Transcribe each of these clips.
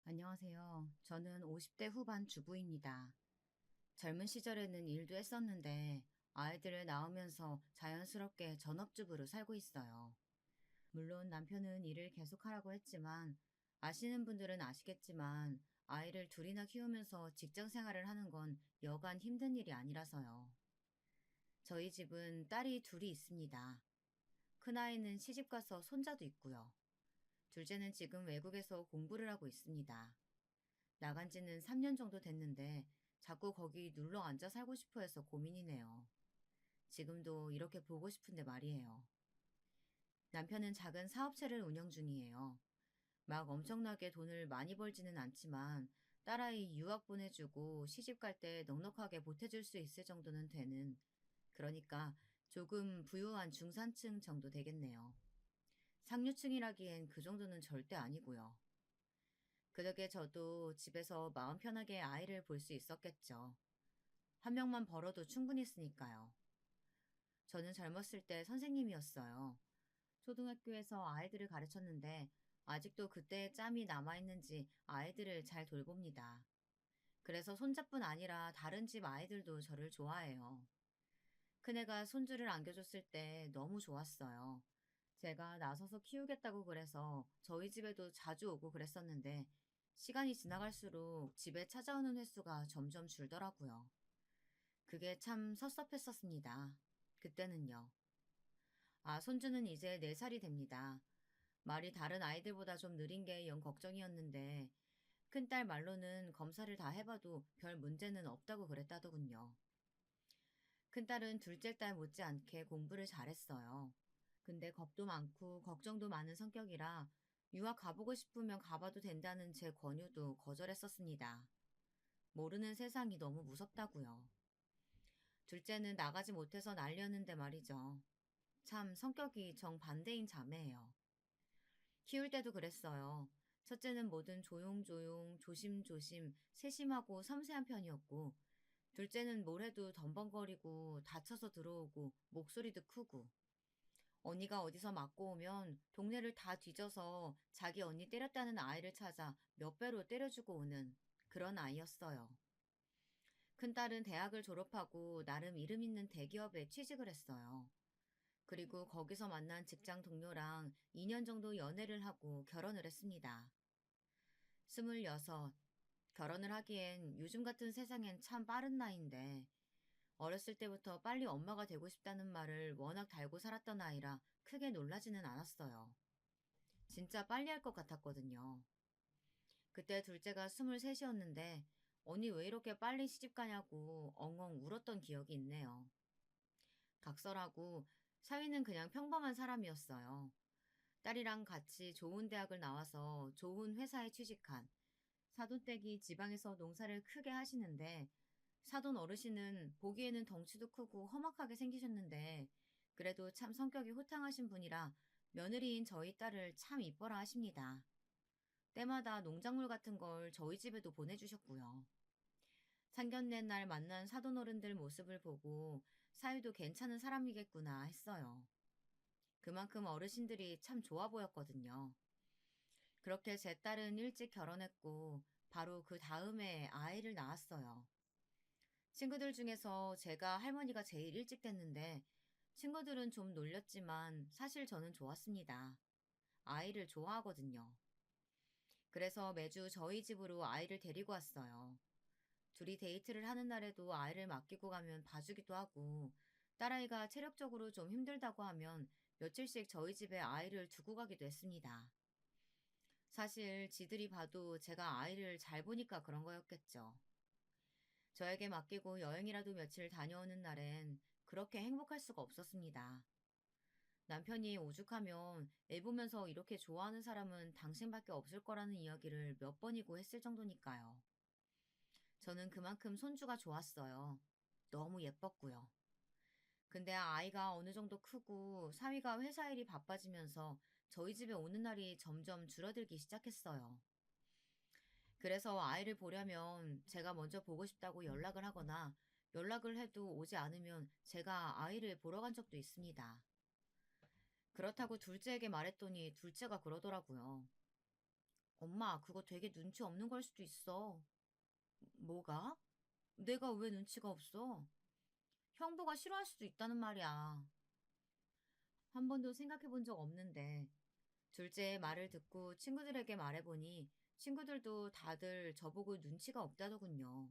안녕하세요. 저는 50대 후반 주부입니다. 젊은 시절에는 일도 했었는데 아이들을 낳으면서 자연스럽게 전업주부로 살고 있어요. 물론 남편은 일을 계속하라고 했지만 아시는 분들은 아시겠지만 아이를 둘이나 키우면서 직장 생활을 하는 건 여간 힘든 일이 아니라서요. 저희 집은 딸이 둘이 있습니다. 큰아이는 시집가서 손자도 있고요. 둘째는 지금 외국에서 공부를 하고 있습니다. 나간 지는 3년 정도 됐는데 자꾸 거기 눌러 앉아 살고 싶어 해서 고민이네요. 지금도 이렇게 보고 싶은데 말이에요. 남편은 작은 사업체를 운영 중이에요. 막 엄청나게 돈을 많이 벌지는 않지만 딸아이 유학 보내주고 시집 갈 때 넉넉하게 보태줄 수 있을 정도는 되는, 그러니까 조금 부유한 중산층 정도 되겠네요. 상류층이라기엔 그 정도는 절대 아니고요. 그 덕에 저도 집에서 마음 편하게 아이를 볼 수 있었겠죠. 한 명만 벌어도 충분했으니까요. 저는 젊었을 때 선생님이었어요. 초등학교에서 아이들을 가르쳤는데 아직도 그때의 짬이 남아있는지 아이들을 잘 돌봅니다. 그래서 손자뿐 아니라 다른 집 아이들도 저를 좋아해요. 큰애가 손주를 안겨줬을 때 너무 좋았어요. 제가 나서서 키우겠다고 그래서 저희 집에도 자주 오고 그랬었는데 시간이 지나갈수록 집에 찾아오는 횟수가 점점 줄더라고요. 그게 참 섭섭했었습니다. 그때는요. 손주는 이제 4살이 됩니다. 말이 다른 아이들보다 좀 느린 게 영 걱정이었는데 큰딸 말로는 검사를 다 해봐도 별 문제는 없다고 그랬다더군요. 큰딸은 둘째 딸 못지않게 공부를 잘했어요. 근데 겁도 많고 걱정도 많은 성격이라 유학 가보고 싶으면 가봐도 된다는 제 권유도 거절했었습니다. 모르는 세상이 너무 무섭다고요. 둘째는 나가지 못해서 난리였는데 말이죠. 참 성격이 정반대인 자매예요. 키울 때도 그랬어요. 첫째는 뭐든 조용조용, 조심조심, 세심하고 섬세한 편이었고, 둘째는 뭘 해도 덤벙거리고, 다쳐서 들어오고, 목소리도 크고, 언니가 어디서 맞고 오면 동네를 다 뒤져서 자기 언니 때렸다는 아이를 찾아 몇 배로 때려주고 오는 그런 아이였어요. 큰딸은 대학을 졸업하고 나름 이름 있는 대기업에 취직을 했어요. 그리고 거기서 만난 직장 동료랑 2년 정도 연애를 하고 결혼을 했습니다. 26, 결혼을 하기엔 요즘 같은 세상엔 참 빠른 나이인데 어렸을 때부터 빨리 엄마가 되고 싶다는 말을 워낙 달고 살았던 아이라 크게 놀라지는 않았어요. 진짜 빨리 할 것 같았거든요. 그때 둘째가 23이었는데 언니 왜 이렇게 빨리 시집 가냐고 엉엉 울었던 기억이 있네요. 각설하고 사위는 그냥 평범한 사람이었어요. 딸이랑 같이 좋은 대학을 나와서 좋은 회사에 취직한 사돈댁이 지방에서 농사를 크게 하시는데 사돈 어르신은 보기에는 덩치도 크고 험악하게 생기셨는데 그래도 참 성격이 호탕하신 분이라 며느리인 저희 딸을 참 이뻐라 하십니다. 때마다 농작물 같은 걸 저희 집에도 보내주셨고요. 상견례 날 만난 사돈어른들 모습을 보고 사위도 괜찮은 사람이겠구나 했어요. 그만큼 어르신들이 참 좋아 보였거든요. 그렇게 제 딸은 일찍 결혼했고 바로 그 다음에 아이를 낳았어요. 친구들 중에서 제가 할머니가 제일 일찍 됐는데 친구들은 좀 놀렸지만 사실 저는 좋았습니다. 아이를 좋아하거든요. 그래서 매주 저희 집으로 아이를 데리고 왔어요. 둘이 데이트를 하는 날에도 아이를 맡기고 가면 봐주기도 하고 딸아이가 체력적으로 좀 힘들다고 하면 며칠씩 저희 집에 아이를 두고 가기도 했습니다. 사실 지들이 봐도 제가 아이를 잘 보니까 그런 거였겠죠. 저에게 맡기고 여행이라도 며칠 다녀오는 날엔 그렇게 행복할 수가 없었습니다. 남편이 오죽하면 애 보면서 이렇게 좋아하는 사람은 당신밖에 없을 거라는 이야기를 몇 번이고 했을 정도니까요. 저는 그만큼 손주가 좋았어요. 너무 예뻤고요. 근데 아이가 어느 정도 크고 사위가 회사 일이 바빠지면서 저희 집에 오는 날이 점점 줄어들기 시작했어요. 그래서 아이를 보려면 제가 먼저 보고 싶다고 연락을 하거나 연락을 해도 오지 않으면 제가 아이를 보러 간 적도 있습니다. 그렇다고 둘째에게 말했더니 둘째가 그러더라고요. 엄마, 그거 되게 눈치 없는 걸 수도 있어. 뭐가? 내가 왜 눈치가 없어? 형부가 싫어할 수도 있다는 말이야. 한 번도 생각해 본 적 없는데, 둘째의 말을 듣고 친구들에게 말해보니 친구들도 다들 저보고 눈치가 없다더군요.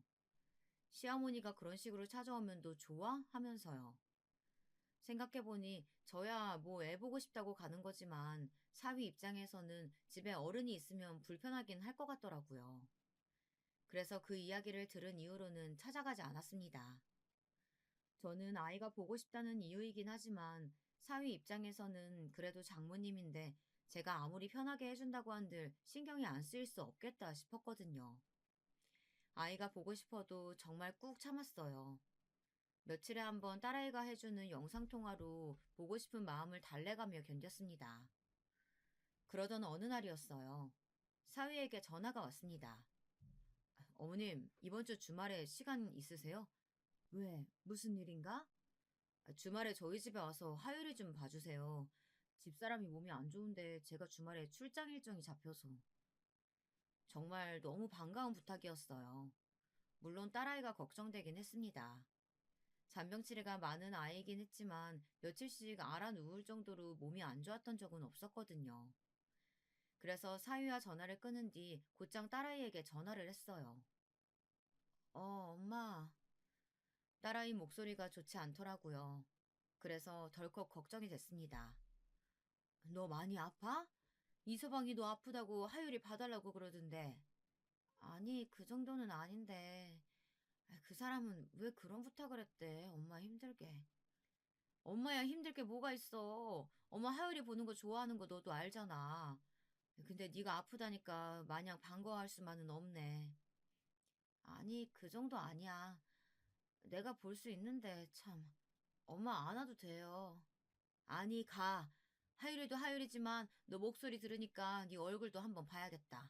시어머니가 그런 식으로 찾아오면 너 좋아? 하면서요. 생각해보니 저야 뭐 애 보고 싶다고 가는 거지만 사위 입장에서는 집에 어른이 있으면 불편하긴 할 것 같더라고요. 그래서 그 이야기를 들은 이후로는 찾아가지 않았습니다. 저는 아이가 보고 싶다는 이유이긴 하지만 사위 입장에서는 그래도 장모님인데 제가 아무리 편하게 해준다고 한들 신경이 안 쓰일 수 없겠다 싶었거든요. 아이가 보고 싶어도 정말 꾹 참았어요. 며칠에 한 번 딸아이가 해주는 영상통화로 보고 싶은 마음을 달래가며 견뎠습니다. 그러던 어느 날이었어요. 사위에게 전화가 왔습니다. 어머님, 이번 주 주말에 시간 있으세요? 왜? 무슨 일인가? 주말에 저희 집에 와서 하율이 좀 봐주세요. 집사람이 몸이 안 좋은데 제가 주말에 출장 일정이 잡혀서. 정말 너무 반가운 부탁이었어요. 물론 딸아이가 걱정되긴 했습니다. 잔병치레가 많은 아이이긴 했지만 며칠씩 앓아 누울 정도로 몸이 안 좋았던 적은 없었거든요. 그래서 사위와 전화를 끊은 뒤 곧장 딸아이에게 전화를 했어요. 엄마. 딸아이 목소리가 좋지 않더라고요. 그래서 덜컥 걱정이 됐습니다. 너 많이 아파? 이서방이 너 아프다고 하율이 봐달라고 그러던데. 아니, 그 정도는 아닌데. 그 사람은 왜 그런 부탁을 했대? 엄마 힘들게. 엄마야 힘들 게 뭐가 있어. 엄마 하율이 보는 거 좋아하는 거 너도 알잖아. 근데 네가 아프다니까 마냥 반가워할 수만은 없네. 아니, 그 정도 아니야. 내가 볼 수 있는데 참. 엄마 안 와도 돼요. 아니, 가. 하율이도 하율이지만 너 목소리 들으니까 네 얼굴도 한번 봐야겠다.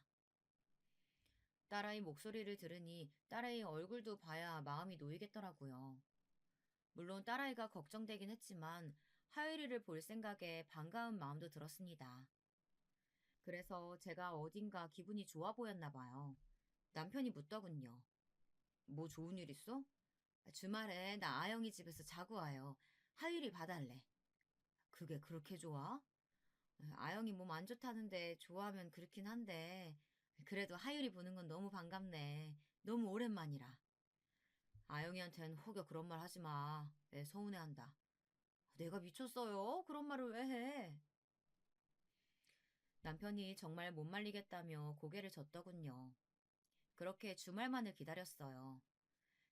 딸아이 목소리를 들으니 딸아이 얼굴도 봐야 마음이 놓이겠더라고요. 물론 딸아이가 걱정되긴 했지만 하율이를 볼 생각에 반가운 마음도 들었습니다. 그래서 제가 어딘가 기분이 좋아 보였나 봐요. 남편이 묻더군요. 뭐 좋은 일 있어? 주말에 나 아영이 집에서 자고 와요. 하율이 봐달래. 그게 그렇게 좋아? 아영이 몸 안 좋다는데 좋아하면 그렇긴 한데 그래도 하율이 보는 건 너무 반갑네. 너무 오랜만이라. 아영이한텐 혹여 그런 말 하지 마. 애 서운해한다. 내가 미쳤어요? 그런 말을 왜 해? 남편이 정말 못 말리겠다며 고개를 젓더군요. 그렇게 주말만을 기다렸어요.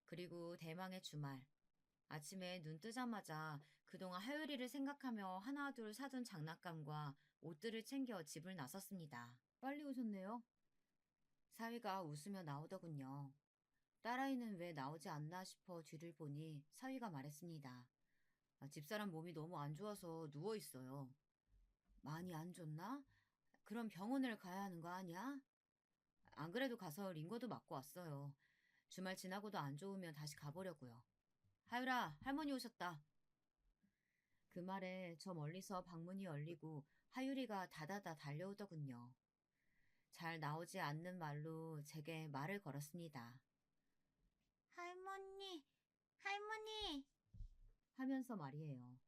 그리고 대망의 주말. 아침에 눈 뜨자마자 그동안 하율이를 생각하며 하나둘 사둔 장난감과 옷들을 챙겨 집을 나섰습니다. 빨리 오셨네요. 사위가 웃으며 나오더군요. 딸아이는 왜 나오지 않나 싶어 뒤를 보니 사위가 말했습니다. 집사람 몸이 너무 안 좋아서 누워 있어요. 많이 안 좋나? 그럼 병원을 가야 하는 거 아니야? 안 그래도 가서 링거도 맞고 왔어요. 주말 지나고도 안 좋으면 다시 가보려고요. 하율아, 할머니 오셨다. 그 말에 저 멀리서 방문이 열리고 하율이가 다다다 달려오더군요. 잘 나오지 않는 말로 제게 말을 걸었습니다. 할머니, 할머니! 하면서 말이에요.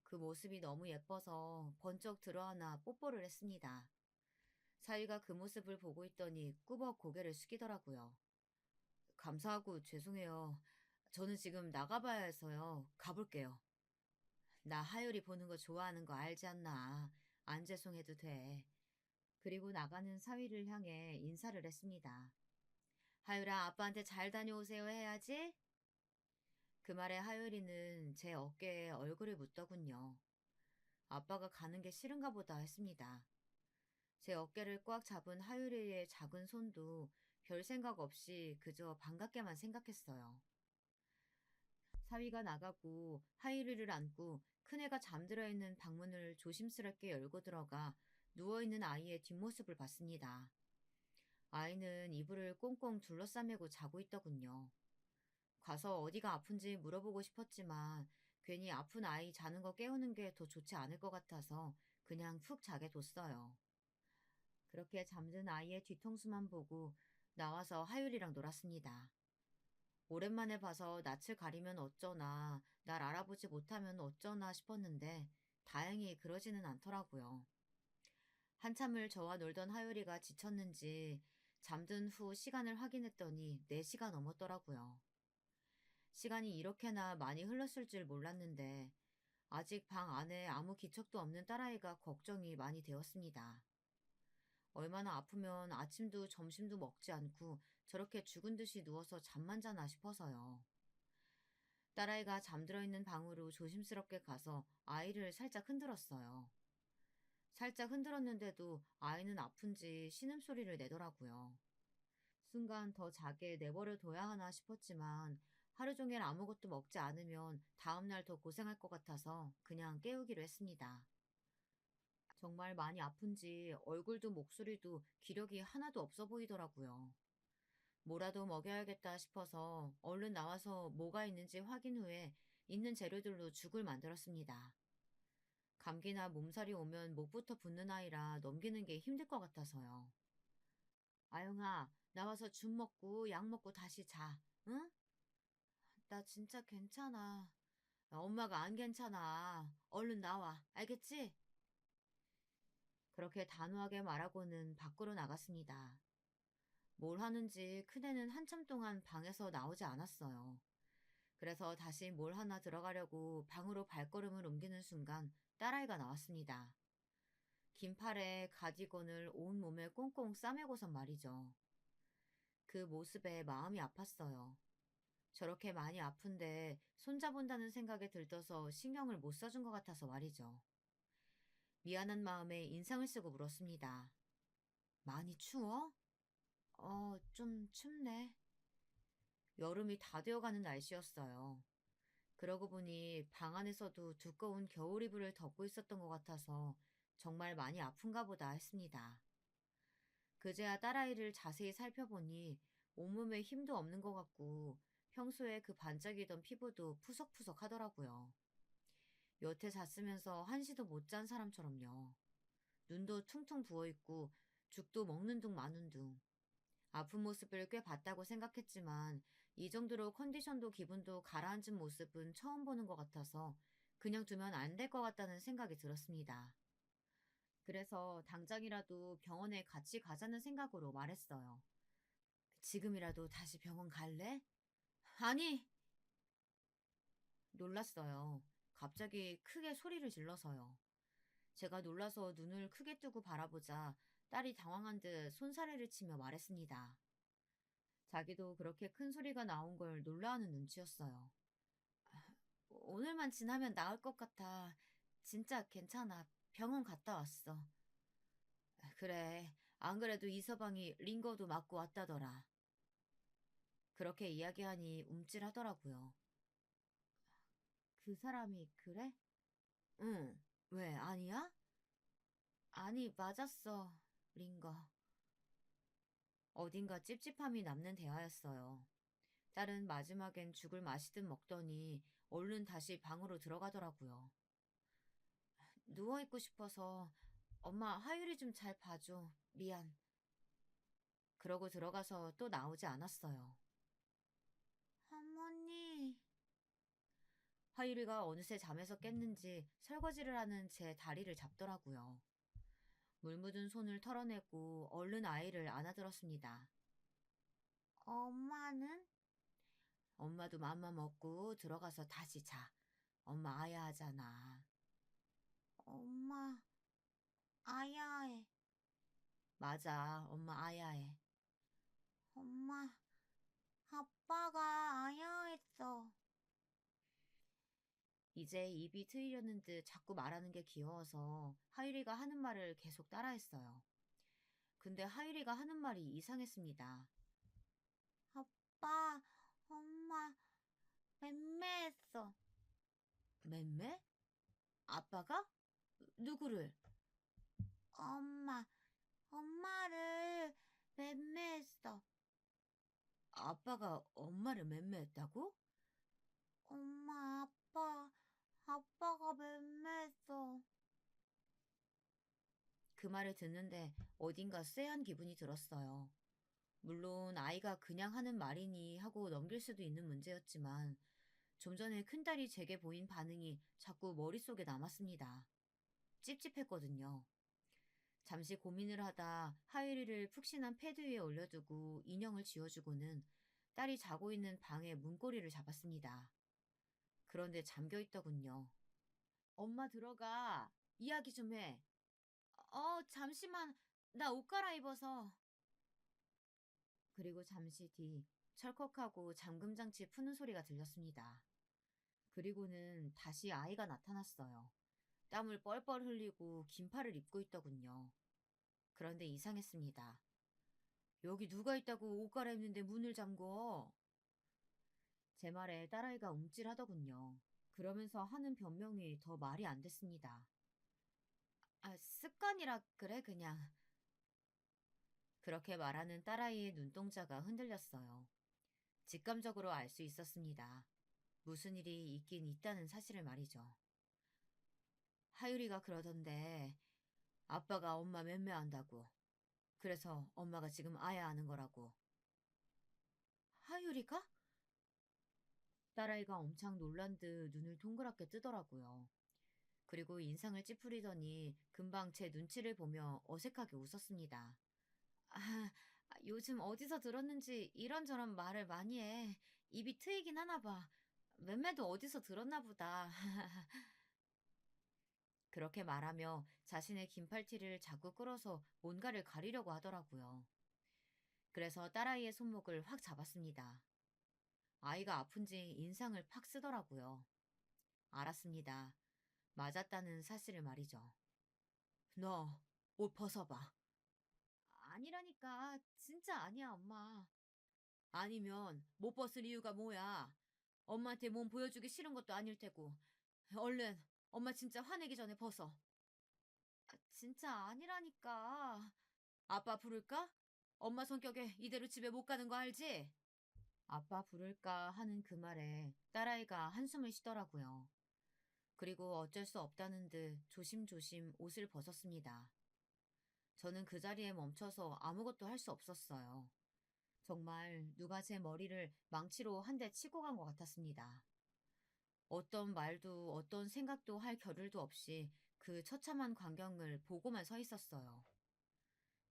그 모습이 너무 예뻐서 번쩍 들어하나 뽀뽀를 했습니다. 사위가 그 모습을 보고 있더니 꾸벅 고개를 숙이더라고요. 감사하고 죄송해요. 저는 지금 나가봐야 해서요. 가볼게요. 나 하율이 보는 거 좋아하는 거 알지 않나. 안 죄송해도 돼. 그리고 나가는 사위를 향해 인사를 했습니다. 하율아, 아빠한테 잘 다녀오세요 해야지. 그 말에 하율이는 제 어깨에 얼굴을 묻더군요. 아빠가 가는 게 싫은가 보다 했습니다. 제 어깨를 꽉 잡은 하율이의 작은 손도 별 생각 없이 그저 반갑게만 생각했어요. 사위가 나가고 하율이를 안고 큰애가 잠들어 있는 방문을 조심스럽게 열고 들어가 누워있는 아이의 뒷모습을 봤습니다. 아이는 이불을 꽁꽁 둘러싸매고 자고 있더군요. 가서 어디가 아픈지 물어보고 싶었지만 괜히 아픈 아이 자는 거 깨우는 게 더 좋지 않을 것 같아서 그냥 푹 자게 뒀어요. 그렇게 잠든 아이의 뒤통수만 보고 나와서 하율이랑 놀았습니다. 오랜만에 봐서 낯을 가리면 어쩌나, 날 알아보지 못하면 어쩌나 싶었는데 다행히 그러지는 않더라고요. 한참을 저와 놀던 하율이가 지쳤는지 잠든 후 시간을 확인했더니 4시가 넘었더라고요. 시간이 이렇게나 많이 흘렀을 줄 몰랐는데 아직 방 안에 아무 기척도 없는 딸아이가 걱정이 많이 되었습니다. 얼마나 아프면 아침도 점심도 먹지 않고 저렇게 죽은 듯이 누워서 잠만 자나 싶어서요. 딸아이가 잠들어 있는 방으로 조심스럽게 가서 아이를 살짝 흔들었어요. 살짝 흔들었는데도 아이는 아픈지 신음소리를 내더라고요. 순간 더 자게 내버려 둬야 하나 싶었지만 하루 종일 아무것도 먹지 않으면 다음날 더 고생할 것 같아서 그냥 깨우기로 했습니다. 정말 많이 아픈지 얼굴도 목소리도 기력이 하나도 없어 보이더라고요. 뭐라도 먹여야겠다 싶어서 얼른 나와서 뭐가 있는지 확인 후에 있는 재료들로 죽을 만들었습니다. 감기나 몸살이 오면 목부터 붓는 아이라 넘기는 게 힘들 것 같아서요. 아영아, 나와서 죽 먹고 약 먹고 다시 자, 응? 나 진짜 괜찮아. 엄마가 안 괜찮아. 얼른 나와, 알겠지? 그렇게 단호하게 말하고는 밖으로 나갔습니다. 뭘 하는지 큰애는 한참 동안 방에서 나오지 않았어요. 그래서 다시 뭘 하나 들어가려고 방으로 발걸음을 옮기는 순간 딸아이가 나왔습니다. 긴 팔에 가디건을 온몸에 꽁꽁 싸매고선 말이죠. 그 모습에 마음이 아팠어요. 저렇게 많이 아픈데 손자본다는 생각에 들떠서 신경을 못 써준 것 같아서 말이죠. 미안한 마음에 인상을 쓰고 물었습니다. 많이 추워? 좀 춥네. 여름이 다 되어가는 날씨였어요. 그러고 보니 방 안에서도 두꺼운 겨울 이불을 덮고 있었던 것 같아서 정말 많이 아픈가 보다 했습니다. 그제야 딸아이를 자세히 살펴보니 온몸에 힘도 없는 것 같고 평소에 그 반짝이던 피부도 푸석푸석 하더라고요. 여태 잤으면서 한시도 못 잔 사람처럼요. 눈도 퉁퉁 부어있고 죽도 먹는 둥 마는 둥. 아픈 모습을 꽤 봤다고 생각했지만 이 정도로 컨디션도 기분도 가라앉은 모습은 처음 보는 것 같아서 그냥 두면 안 될 것 같다는 생각이 들었습니다. 그래서 당장이라도 병원에 같이 가자는 생각으로 말했어요. 지금이라도 다시 병원 갈래? 아니! 놀랐어요. 갑자기 크게 소리를 질러서요. 제가 놀라서 눈을 크게 뜨고 바라보자 딸이 당황한 듯 손사래를 치며 말했습니다. 자기도 그렇게 큰 소리가 나온 걸 놀라하는 눈치였어요. 오늘만 지나면 나을 것 같아. 진짜 괜찮아. 병원 갔다 왔어. 그래. 안 그래도 이서방이 링거도 맞고 왔다더라. 그렇게 이야기하니 움찔하더라고요. 그 사람이 그래? 응. 왜, 아니야? 아니, 맞았어. 링거. 어딘가 찝찝함이 남는 대화였어요. 딸은 마지막엔 죽을 마시듯 먹더니 얼른 다시 방으로 들어가더라고요. 누워있고 싶어서 엄마 하율이 좀 잘 봐줘. 미안. 그러고 들어가서 또 나오지 않았어요. 어머니. 하율이가 어느새 잠에서 깼는지 설거지를 하는 제 다리를 잡더라고요. 물 묻은 손을 털어내고 얼른 아이를 안아들었습니다. 엄마는? 엄마도 맘마 먹고 들어가서 다시 자. 엄마 아야 하잖아. 엄마 아야해. 맞아, 엄마 아야해. 엄마, 아빠가 아야했어. 이제 입이 트이려는 듯 자꾸 말하는 게 귀여워서 하율이가 하는 말을 계속 따라했어요. 근데 하율이가 하는 말이 이상했습니다. 아빠, 엄마, 맴매했어. 맴매? 아빠가? 누구를? 엄마, 엄마를 맴매했어. 아빠가 엄마를 맴매했다고? 엄마, 아빠가 맴매했어. 그 말을 듣는데 어딘가 쎄한 기분이 들었어요. 물론 아이가 그냥 하는 말이니 하고 넘길 수도 있는 문제였지만 좀 전에 큰딸이 제게 보인 반응이 자꾸 머릿속에 남았습니다. 찝찝했거든요. 잠시 고민을 하다 하유리를 푹신한 패드 위에 올려두고 인형을 지워주고는 딸이 자고 있는 방의 문고리를 잡았습니다. 그런데 잠겨 있더군요. 엄마 들어가. 이야기 좀 해. 잠시만. 나 옷 갈아입어서. 그리고 잠시 뒤 철컥하고 잠금 장치 푸는 소리가 들렸습니다. 그리고는 다시 아이가 나타났어요. 땀을 뻘뻘 흘리고 긴팔을 입고 있더군요. 그런데 이상했습니다. 여기 누가 있다고 옷 갈아입는데 문을 잠궈? 제 말에 딸아이가 움찔하더군요. 그러면서 하는 변명이 더 말이 안 됐습니다. 습관이라 그래, 그냥. 그렇게 말하는 딸아이의 눈동자가 흔들렸어요. 직감적으로 알 수 있었습니다. 무슨 일이 있긴 있다는 사실을 말이죠. 하유리가 그러던데 아빠가 엄마 맴매한다고. 그래서 엄마가 지금 아야 하는 거라고. 하유리가? 딸아이가 엄청 놀란 듯 눈을 동그랗게 뜨더라고요. 그리고 인상을 찌푸리더니 금방 제 눈치를 보며 어색하게 웃었습니다. 아, 요즘 어디서 들었는지 이런저런 말을 많이 해. 입이 트이긴 하나 봐. 맴매도 어디서 들었나 보다. 그렇게 말하며 자신의 긴팔티를 자꾸 끌어서 뭔가를 가리려고 하더라고요. 그래서 딸아이의 손목을 확 잡았습니다. 아이가 아픈지 인상을 팍 쓰더라고요. 알았습니다. 맞았다는 사실을 말이죠. 너, 옷 벗어봐. 아니라니까. 진짜 아니야, 엄마. 아니면 못 벗을 이유가 뭐야? 엄마한테 몸 보여주기 싫은 것도 아닐 테고. 얼른 엄마 진짜 화내기 전에 벗어. 진짜 아니라니까. 아빠 부를까? 엄마 성격에 이대로 집에 못 가는 거 알지? 아빠 부를까 하는 그 말에 딸아이가 한숨을 쉬더라고요. 그리고 어쩔 수 없다는 듯 조심조심 옷을 벗었습니다. 저는 그 자리에 멈춰서 아무것도 할 수 없었어요. 정말 누가 제 머리를 망치로 한 대 치고 간 것 같았습니다. 어떤 말도 어떤 생각도 할 겨를도 없이 그 처참한 광경을 보고만 서 있었어요.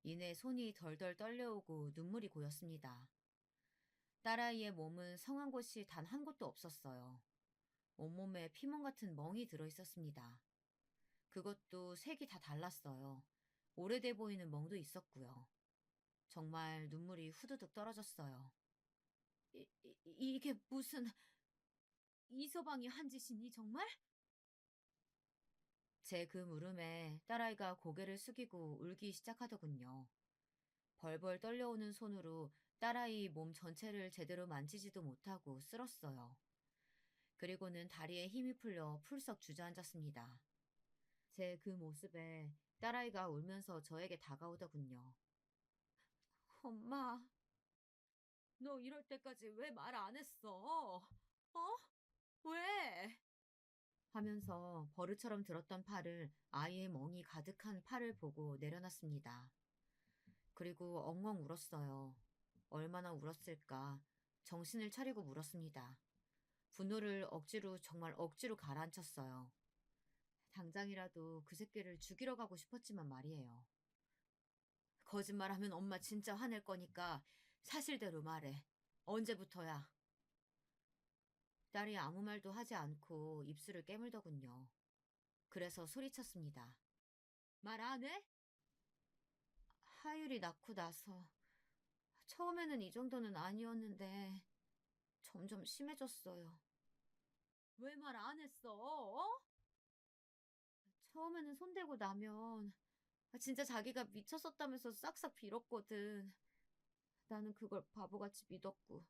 이내 손이 덜덜 떨려오고 눈물이 고였습니다. 딸아이의 몸은 성한 곳이 단 한 곳도 없었어요. 온몸에 피멍 같은 멍이 들어 있었습니다. 그것도 색이 다 달랐어요. 오래돼 보이는 멍도 있었고요. 정말 눈물이 후두둑 떨어졌어요. 이게 무슨 이서방이 한 짓이니 정말? 제 그 물음에 딸아이가 고개를 숙이고 울기 시작하더군요. 벌벌 떨려오는 손으로 딸아이 몸 전체를 제대로 만지지도 못하고 쓸었어요. 그리고는 다리에 힘이 풀려 풀썩 주저앉았습니다. 제 그 모습에 딸아이가 울면서 저에게 다가오더군요. 엄마, 너 이럴 때까지 왜 말 안 했어? 어? 왜? 하면서 버릇처럼 들었던 팔을 아이의 멍이 가득한 팔을 보고 내려놨습니다. 그리고 엉엉 울었어요. 얼마나 울었을까. 정신을 차리고 물었습니다. 분노를 억지로 정말 억지로 가라앉혔어요. 당장이라도 그 새끼를 죽이러 가고 싶었지만 말이에요. 거짓말하면 엄마 진짜 화낼 거니까 사실대로 말해. 언제부터야? 딸이 아무 말도 하지 않고 입술을 깨물더군요. 그래서 소리쳤습니다. 말 안 해? 하율이 낳고 나서 처음에는 이 정도는 아니었는데 점점 심해졌어요. 왜 말 안 했어? 어? 처음에는 손대고 나면 진짜 자기가 미쳤었다면서 싹싹 빌었거든. 나는 그걸 바보같이 믿었고.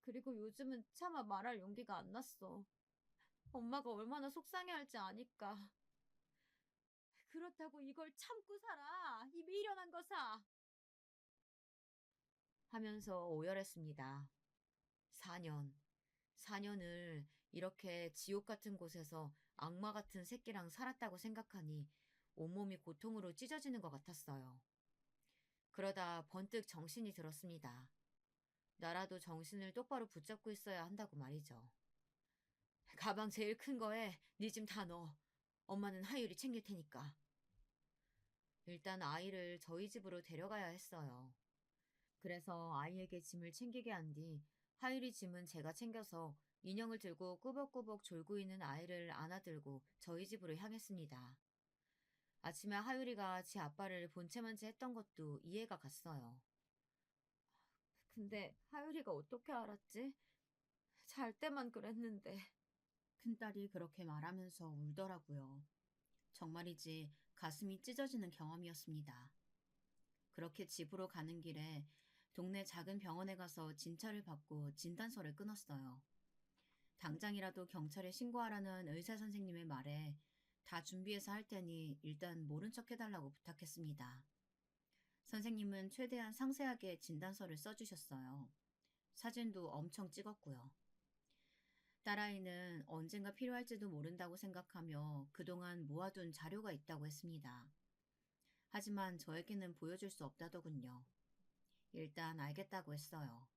그리고 요즘은 차마 말할 용기가 안 났어. 엄마가 얼마나 속상해할지 아니까. 그렇다고 이걸 참고 살아. 이 미련한 거사. 하면서 오열했습니다. 4년. 4년을 이렇게 지옥 같은 곳에서 악마 같은 새끼랑 살았다고 생각하니 온몸이 고통으로 찢어지는 것 같았어요. 그러다 번뜩 정신이 들었습니다. 나라도 정신을 똑바로 붙잡고 있어야 한다고 말이죠. 가방 제일 큰 거에 네 짐 다 넣어. 엄마는 하율이 챙길 테니까. 일단 아이를 저희 집으로 데려가야 했어요. 그래서 아이에게 짐을 챙기게 한 뒤 하율이 짐은 제가 챙겨서 인형을 들고 꾸벅꾸벅 졸고 있는 아이를 안아들고 저희 집으로 향했습니다. 아침에 하율이가 지 아빠를 본체만지 했던 것도 이해가 갔어요. 근데 하율이가 어떻게 알았지? 잘 때만 그랬는데. 큰딸이 그렇게 말하면서 울더라고요. 정말이지 가슴이 찢어지는 경험이었습니다. 그렇게 집으로 가는 길에 동네 작은 병원에 가서 진찰을 받고 진단서를 끊었어요. 당장이라도 경찰에 신고하라는 의사 선생님의 말에 다 준비해서 할 테니 일단 모른 척 해달라고 부탁했습니다. 선생님은 최대한 상세하게 진단서를 써주셨어요. 사진도 엄청 찍었고요. 딸아이는 언젠가 필요할지도 모른다고 생각하며 그동안 모아둔 자료가 있다고 했습니다. 하지만 저에게는 보여줄 수 없다더군요. 일단 알겠다고 했어요.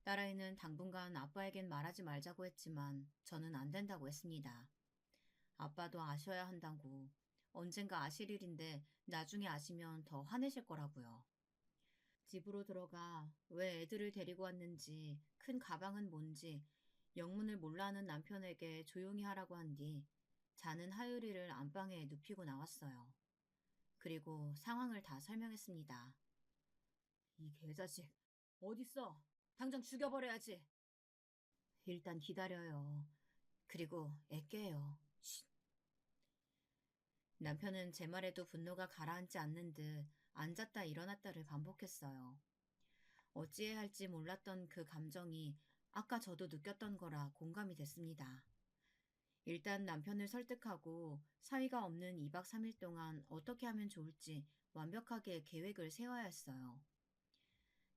딸아이는 당분간 아빠에겐 말하지 말자고 했지만 저는 안 된다고 했습니다. 아빠도 아셔야 한다고. 언젠가 아실 일인데 나중에 아시면 더 화내실 거라고요. 집으로 들어가 왜 애들을 데리고 왔는지, 큰 가방은 뭔지, 영문을 몰라 하는 남편에게 조용히 하라고 한 뒤 자는 하율이를 안방에 눕히고 나왔어요. 그리고 상황을 다 설명했습니다. 이 개자식, 어딨어? 당장 죽여버려야지. 일단 기다려요. 그리고 애깨요. 쉿. 남편은 제 말에도 분노가 가라앉지 않는 듯 앉았다 일어났다를 반복했어요. 어찌해야 할지 몰랐던 그 감정이 아까 저도 느꼈던 거라 공감이 됐습니다. 일단 남편을 설득하고 사위가 없는 2박 3일 동안 어떻게 하면 좋을지 완벽하게 계획을 세워야 했어요.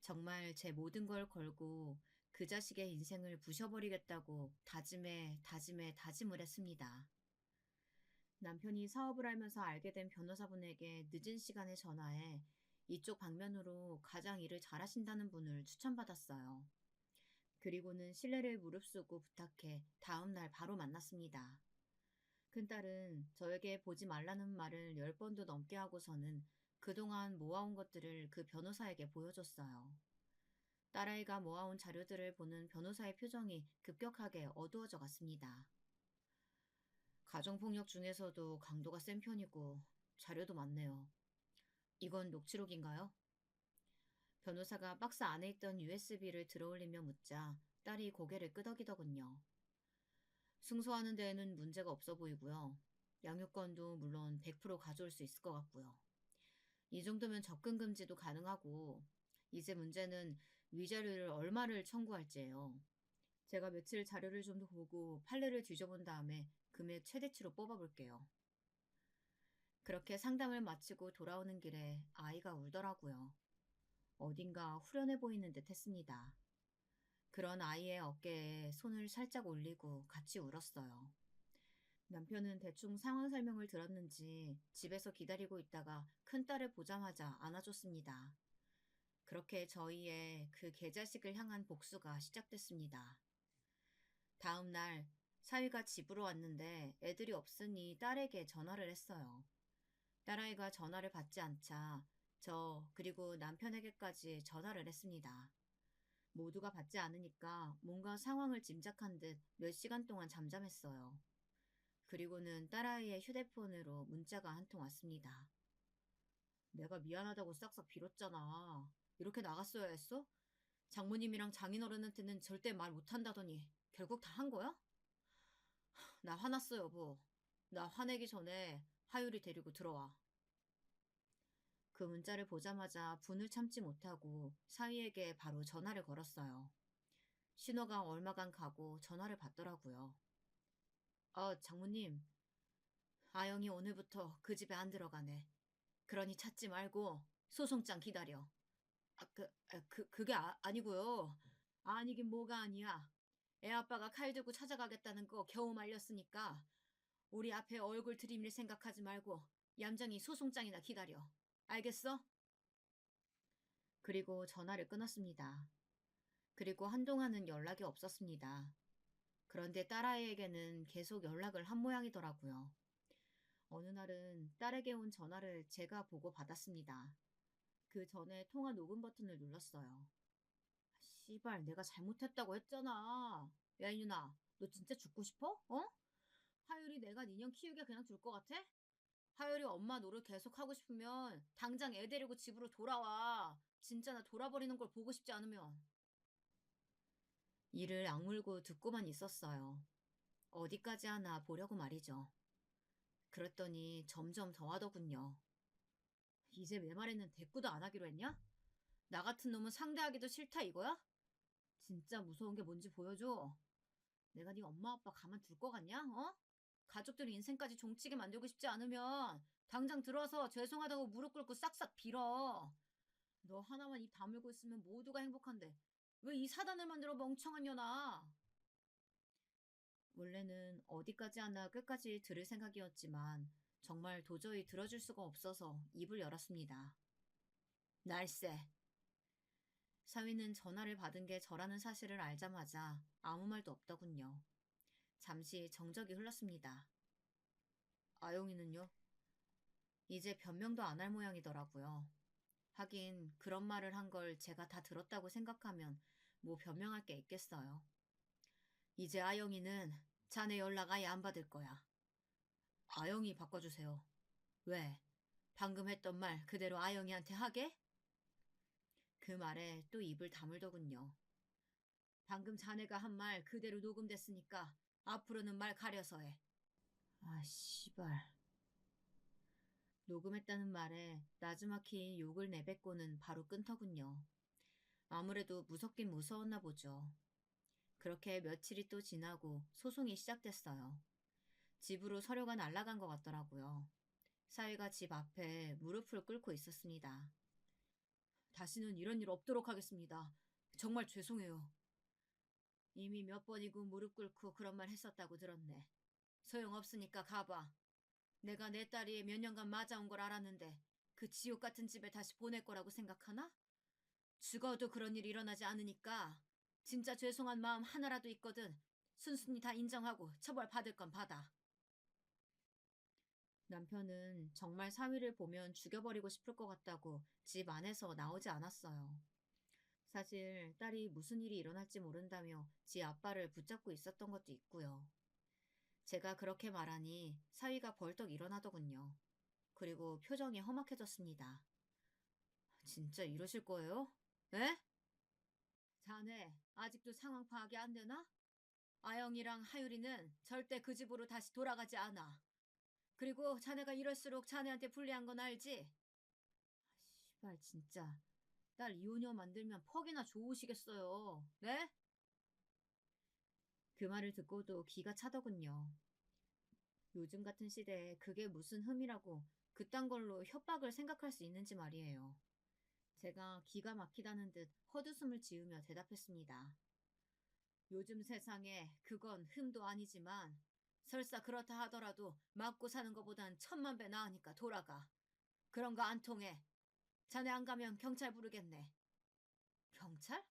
정말 제 모든 걸 걸고 그 자식의 인생을 부셔버리겠다고 다짐을 했습니다. 남편이 사업을 하면서 알게 된 변호사분에게 늦은 시간에 전화해 이쪽 방면으로 가장 일을 잘하신다는 분을 추천받았어요. 그리고는 신뢰를 무릅쓰고 부탁해 다음 날 바로 만났습니다. 큰딸은 저에게 보지 말라는 말을 10번도 넘게 하고서는 그동안 모아온 것들을 그 변호사에게 보여줬어요. 딸아이가 모아온 자료들을 보는 변호사의 표정이 급격하게 어두워져 갔습니다. 가정폭력 중에서도 강도가 센 편이고 자료도 많네요. 이건 녹취록인가요? 변호사가 박스 안에 있던 USB를 들어올리며 묻자 딸이 고개를 끄덕이더군요. 승소하는 데에는 문제가 없어 보이고요. 양육권도 물론 100% 가져올 수 있을 것 같고요. 이 정도면 접근 금지도 가능하고 이제 문제는 위자료를 얼마를 청구할지예요. 제가 며칠 자료를 좀 더 보고 판례를 뒤져본 다음에 금액 최대치로 뽑아볼게요. 그렇게 상담을 마치고 돌아오는 길에 아이가 울더라고요. 어딘가 후련해 보이는 듯 했습니다. 그런 아이의 어깨에 손을 살짝 올리고 같이 울었어요. 남편은 대충 상황 설명을 들었는지 집에서 기다리고 있다가 큰딸을 보자마자 안아줬습니다. 그렇게 저희의 그 개자식을 향한 복수가 시작됐습니다. 다음 날 사위가 집으로 왔는데 애들이 없으니 딸에게 전화를 했어요. 딸아이가 전화를 받지 않자 그리고 남편에게까지 전화를 했습니다. 모두가 받지 않으니까 뭔가 상황을 짐작한 듯 몇 시간 동안 잠잠했어요. 그리고는 딸아이의 휴대폰으로 문자가 한 통 왔습니다. 내가 미안하다고 싹싹 빌었잖아. 이렇게 나갔어야 했어? 장모님이랑 장인어른한테는 절대 말 못한다더니 결국 다 한 거야? 나 화났어, 여보. 나 화내기 전에 하율이 데리고 들어와. 그 문자를 보자마자 분을 참지 못하고 사위에게 바로 전화를 걸었어요. 신호가 얼마간 가고 전화를 받더라고요. 장모님. 아영이 오늘부터 그 집에 안 들어가네. 그러니 찾지 말고 소송장 기다려. 그게 아니고요. 아니긴 뭐가 아니야. 애 아빠가 칼 들고 찾아가겠다는 거 겨우 말렸으니까 우리 앞에 얼굴 들이밀 생각하지 말고 얌전히 소송장이나 기다려. 알겠어? 그리고 전화를 끊었습니다. 그리고 한동안은 연락이 없었습니다. 그런데 딸아이에게는 계속 연락을 한 모양이더라고요. 어느 날은 딸에게 온 전화를 제가 보고 받았습니다. 그 전에 통화 녹음 버튼을 눌렀어요. 씨발, 내가 잘못했다고 했잖아. 야, 이누나, 너 진짜 죽고 싶어? 어? 하율이 내가 니년 키우게 그냥 둘 것 같아? 하율이 엄마 노릇 계속 하고 싶으면 당장 애 데리고 집으로 돌아와. 진짜 나 돌아버리는 걸 보고 싶지 않으면. 이를 악물고 듣고만 있었어요. 어디까지 하나 보려고 말이죠. 그랬더니 점점 더 하더군요. 이제 내 말에는 대꾸도 안 하기로 했냐? 나 같은 놈은 상대하기도 싫다 이거야? 진짜 무서운 게 뭔지 보여줘. 내가 네 엄마 아빠 가만둘 거 같냐? 어? 가족들 인생까지 종치게 만들고 싶지 않으면 당장 들어서 죄송하다고 무릎 꿇고 싹싹 빌어. 너 하나만 입 다물고 있으면 모두가 행복한데 왜 이 사단을 만들어 멍청한 년아. 원래는 어디까지 하나 끝까지 들을 생각이었지만 정말 도저히 들어줄 수가 없어서 입을 열었습니다. 날쌔. 사위는 전화를 받은 게 저라는 사실을 알자마자 아무 말도 없더군요. 잠시 정적이 흘렀습니다. 아영이는요? 이제 변명도 안 할 모양이더라고요. 하긴 그런 말을 한 걸 제가 다 들었다고 생각하면 뭐 변명할 게 있겠어요. 이제 아영이는 자네 연락 아예 안 받을 거야. 아영이 바꿔주세요. 왜? 방금 했던 말 그대로 아영이한테 하게? 그 말에 또 입을 다물더군요. 방금 자네가 한 말 그대로 녹음됐으니까 앞으로는 말 가려서 해. 아, 씨발. 녹음했다는 말에 나지막히 욕을 내뱉고는 바로 끊더군요. 아무래도 무섭긴 무서웠나 보죠. 그렇게 며칠이 또 지나고 소송이 시작됐어요. 집으로 서류가 날아간 것 같더라고요. 사위가 집 앞에 무릎을 꿇고 있었습니다. 다시는 이런 일 없도록 하겠습니다. 정말 죄송해요. 이미 몇 번이고 무릎 꿇고 그런 말 했었다고 들었네. 소용없으니까 가봐. 내가 내 딸이 몇 년간 맞아온 걸 알았는데 그 지옥 같은 집에 다시 보낼 거라고 생각하나? 죽어도 그런 일이 일어나지 않으니까 진짜 죄송한 마음 하나라도 있거든 순순히 다 인정하고 처벌 받을 건 받아. 남편은 정말 사위를 보면 죽여버리고 싶을 것 같다고 집 안에서 나오지 않았어요. 사실 딸이 무슨 일이 일어날지 모른다며 지 아빠를 붙잡고 있었던 것도 있고요. 제가 그렇게 말하니 사위가 벌떡 일어나더군요. 그리고 표정이 험악해졌습니다. 진짜 이러실 거예요? 에? 자네, 아직도 상황 파악이 안 되나? 아영이랑 하율이는 절대 그 집으로 다시 돌아가지 않아. 그리고 자네가 이럴수록 자네한테 불리한 건 알지? 씨발, 진짜. 딸 이혼녀 만들면 퍽이나 좋으시겠어요. 네? 그 말을 듣고도 기가 차더군요. 요즘 같은 시대에 그게 무슨 흠이라고 그딴 걸로 협박을 생각할 수 있는지 말이에요. 제가 기가 막히다는 듯 헛웃음을 지으며 대답했습니다. 요즘 세상에 그건 흠도 아니지만 설사 그렇다 하더라도 맞고 사는 것보단 천만 배 나으니까 돌아가. 그런 거 안 통해. 자네 안 가면 경찰 부르겠네. 경찰?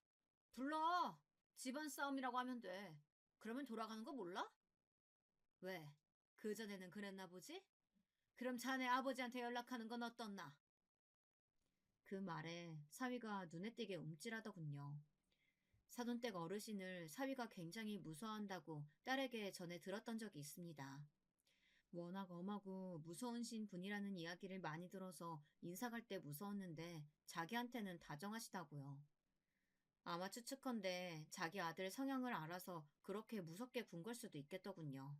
불러. 집안 싸움이라고 하면 돼. 그러면 돌아가는 거 몰라? 왜? 그전에는 그랬나 보지? 그럼 자네 아버지한테 연락하는 건 어떻나? 그 말에 사위가 눈에 띄게 움찔하더군요. 사돈댁 어르신을 사위가 굉장히 무서워한다고 딸에게 전해 들었던 적이 있습니다. 워낙 엄하고 무서운 신 분이라는 이야기를 많이 들어서 인사 갈 때 무서웠는데 자기한테는 다정하시다고요. 아마 추측컨대 자기 아들 성향을 알아서 그렇게 무섭게 군 걸 수도 있겠더군요.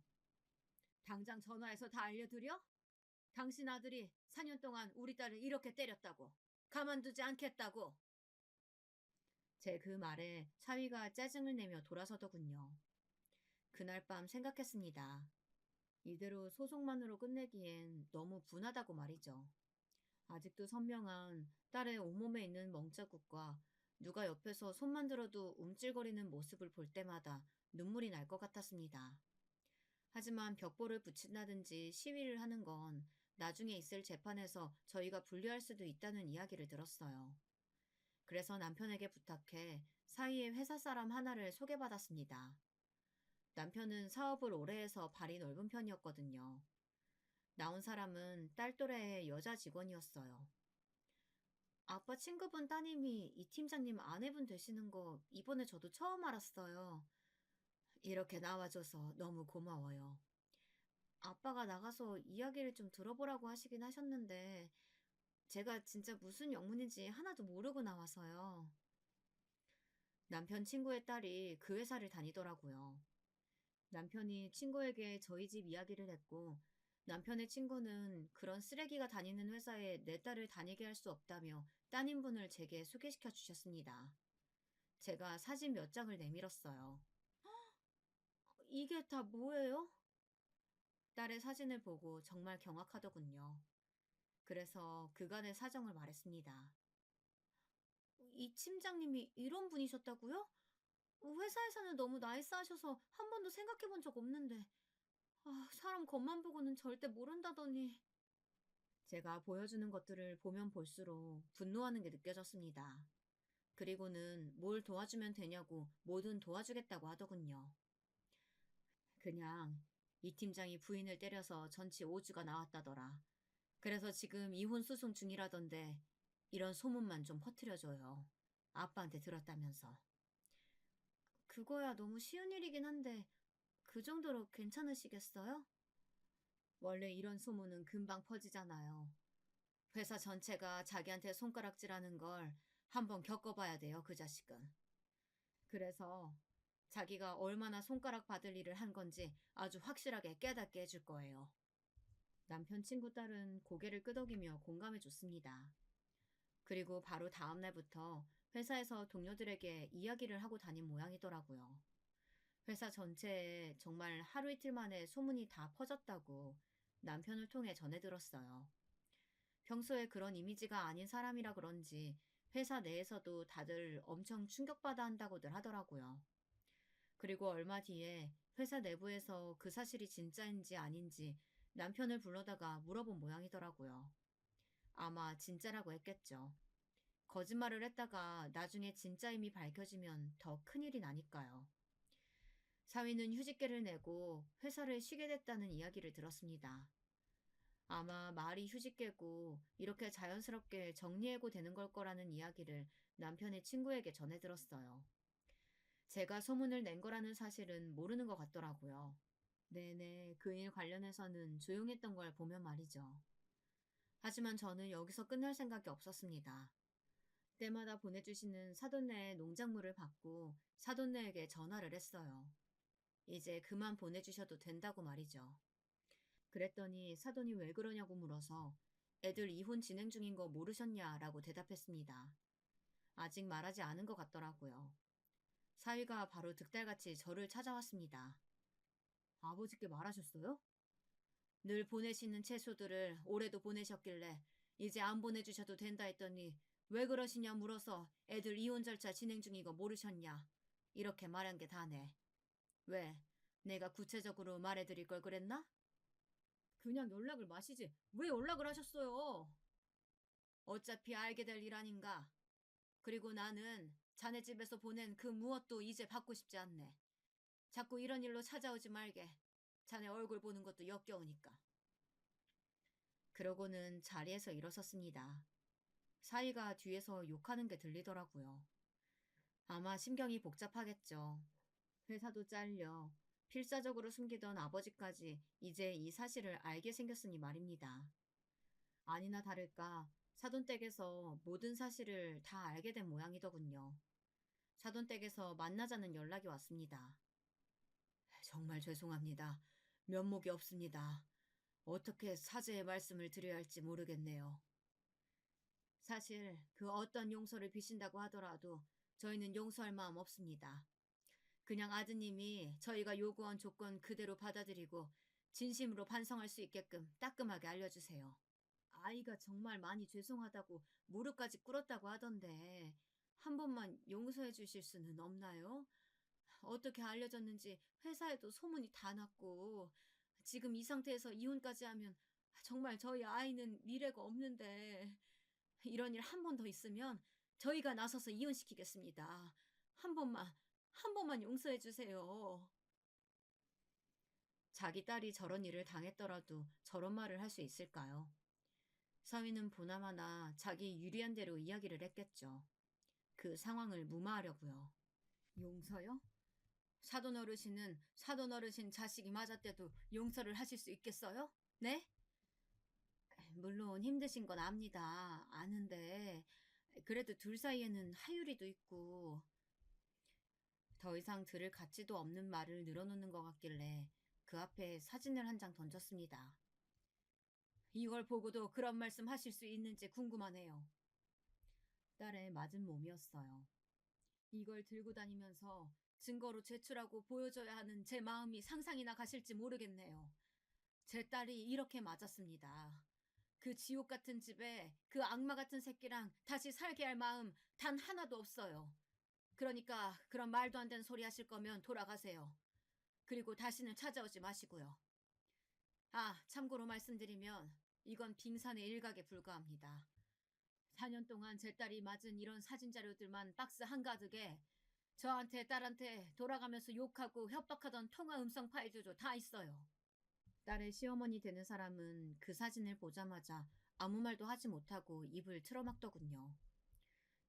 당장 전화해서 다 알려드려? 당신 아들이 4년 동안 우리 딸을 이렇게 때렸다고. 가만두지 않겠다고. 제 그 말에 사위가 짜증을 내며 돌아서더군요. 그날 밤 생각했습니다. 이대로 소송만으로 끝내기엔 너무 분하다고 말이죠. 아직도 선명한 딸의 온몸에 있는 멍자국과 누가 옆에서 손만 들어도 움찔거리는 모습을 볼 때마다 눈물이 날 것 같았습니다. 하지만 벽보를 붙인다든지 시위를 하는 건 나중에 있을 재판에서 저희가 불리할 수도 있다는 이야기를 들었어요. 그래서 남편에게 부탁해 사위의 회사 사람 하나를 소개받았습니다. 남편은 사업을 오래 해서 발이 넓은 편이었거든요. 나온 사람은 딸 또래의 여자 직원이었어요. 아빠 친구분 따님이 이 팀장님 아내분 되시는 거 이번에 저도 처음 알았어요. 이렇게 나와줘서 너무 고마워요. 아빠가 나가서 이야기를 좀 들어보라고 하시긴 하셨는데, 제가 진짜 무슨 영문인지 하나도 모르고 나와서요. 남편 친구의 딸이 그 회사를 다니더라고요. 남편이 친구에게 저희 집 이야기를 했고, 남편의 친구는 그런 쓰레기가 다니는 회사에 내 딸을 다니게 할 수 없다며 따님분을 제게 소개시켜 주셨습니다. 제가 사진 몇 장을 내밀었어요. 이게 다 뭐예요? 딸의 사진을 보고 정말 경악하더군요. 그래서 그간의 사정을 말했습니다. 이 팀장님이 이런 분이셨다고요? 회사에서는 너무 나이스하셔서 한 번도 생각해 본 적 없는데, 사람 겉만 보고는 절대 모른다더니. 제가 보여주는 것들을 보면 볼수록 분노하는 게 느껴졌습니다. 그리고는 뭘 도와주면 되냐고 뭐든 도와주겠다고 하더군요. 그냥 이 팀장이 부인을 때려서 전치 5주가 나왔다더라. 그래서 지금 이혼 소송 중이라던데 이런 소문만 좀 퍼뜨려줘요. 아빠한테 들었다면서. 그거야 너무 쉬운 일이긴 한데 그 정도로 괜찮으시겠어요? 원래 이런 소문은 금방 퍼지잖아요. 회사 전체가 자기한테 손가락질하는 걸 한번 겪어봐야 돼요, 그 자식은. 그래서 자기가 얼마나 손가락 받을 일을 한 건지 아주 확실하게 깨닫게 해줄 거예요. 남편 친구 딸은 고개를 끄덕이며 공감해 줬습니다. 그리고 바로 다음 날부터 회사에서 동료들에게 이야기를 하고 다닌 모양이더라고요. 회사 전체에 정말 하루 이틀 만에 소문이 다 퍼졌다고 남편을 통해 전해 들었어요. 평소에 그런 이미지가 아닌 사람이라 그런지 회사 내에서도 다들 엄청 충격받아 한다고들 하더라고요. 그리고 얼마 뒤에 회사 내부에서 그 사실이 진짜인지 아닌지 남편을 불러다가 물어본 모양이더라고요. 아마 진짜라고 했겠죠. 거짓말을 했다가 나중에 진짜임이 밝혀지면 더 큰일이 나니까요. 사위는 휴직계를 내고 회사를 쉬게 됐다는 이야기를 들었습니다. 아마 말이 휴직계고 이렇게 자연스럽게 정리해고 되는 걸 거라는 이야기를 남편의 친구에게 전해 들었어요. 제가 소문을 낸 거라는 사실은 모르는 것 같더라고요. 네네, 그 일 관련해서는 조용했던 걸 보면 말이죠. 하지만 저는 여기서 끝날 생각이 없었습니다. 때마다 보내주시는 사돈네의 농작물을 받고 사돈네에게 전화를 했어요. 이제 그만 보내주셔도 된다고 말이죠. 그랬더니 사돈이 왜 그러냐고 물어서 애들 이혼 진행 중인 거 모르셨냐라고 대답했습니다. 아직 말하지 않은 것 같더라고요. 사위가 바로 득달같이 저를 찾아왔습니다. 아버지께 말하셨어요? 늘 보내시는 채소들을 올해도 보내셨길래 이제 안 보내주셔도 된다 했더니 왜 그러시냐 물어서 애들 이혼 절차 진행 중인 거 모르셨냐. 이렇게 말한 게 다네. 왜? 내가 구체적으로 말해드릴 걸 그랬나? 그냥 연락을 마시지. 왜 연락을 하셨어요? 어차피 알게 될 일 아닌가. 그리고 나는 자네 집에서 보낸 그 무엇도 이제 받고 싶지 않네. 자꾸 이런 일로 찾아오지 말게. 자네 얼굴 보는 것도 역겨우니까. 그러고는 자리에서 일어섰습니다. 사위가 뒤에서 욕하는 게 들리더라고요. 아마 심경이 복잡하겠죠. 회사도 잘려 필사적으로 숨기던 아버지까지 이제 이 사실을 알게 생겼으니 말입니다. 아니나 다를까 사돈댁에서 모든 사실을 다 알게 된 모양이더군요. 사돈댁에서 만나자는 연락이 왔습니다. 정말 죄송합니다. 면목이 없습니다. 어떻게 사죄의 말씀을 드려야 할지 모르겠네요. 사실 그 어떤 용서를 비신다고 하더라도 저희는 용서할 마음 없습니다. 그냥 아드님이 저희가 요구한 조건 그대로 받아들이고 진심으로 반성할 수 있게끔 따끔하게 알려주세요. 아이가 정말 많이 죄송하다고 무릎까지 꿇었다고 하던데 한 번만 용서해 주실 수는 없나요? 어떻게 알려졌는지 회사에도 소문이 다 났고 지금 이 상태에서 이혼까지 하면 정말 저희 아이는 미래가 없는데 이런 일 한 번 더 있으면 저희가 나서서 이혼시키겠습니다. 한 번만, 한 번만 용서해 주세요. 자기 딸이 저런 일을 당했더라도 저런 말을 할 수 있을까요? 서희는 보나마나 자기 유리한 대로 이야기를 했겠죠. 그 상황을 무마하려고요. 용서요? 사돈 어르신은 사돈 어르신 자식이 맞았대도 용서를 하실 수 있겠어요? 네? 물론 힘드신 건 압니다. 아는데 그래도 둘 사이에는 하율이도 있고 더 이상 들을 가치도 없는 말을 늘어놓는 것 같길래 그 앞에 사진을 한 장 던졌습니다. 이걸 보고도 그런 말씀 하실 수 있는지 궁금하네요. 딸의 맞은 몸이었어요. 이걸 들고 다니면서 증거로 제출하고 보여줘야 하는 제 마음이 상상이나 가실지 모르겠네요. 제 딸이 이렇게 맞았습니다. 그 지옥 같은 집에 그 악마 같은 새끼랑 다시 살게 할 마음 단 하나도 없어요. 그러니까 그런 말도 안 되는 소리 하실 거면 돌아가세요. 그리고 다시는 찾아오지 마시고요. 아, 참고로 말씀드리면 이건 빙산의 일각에 불과합니다. 4년 동안 제 딸이 맞은 이런 사진 자료들만 박스 한가득에 저한테 딸한테 돌아가면서 욕하고 협박하던 통화 음성 파일들도 다 있어요. 딸의 시어머니 되는 사람은 그 사진을 보자마자 아무 말도 하지 못하고 입을 틀어막더군요.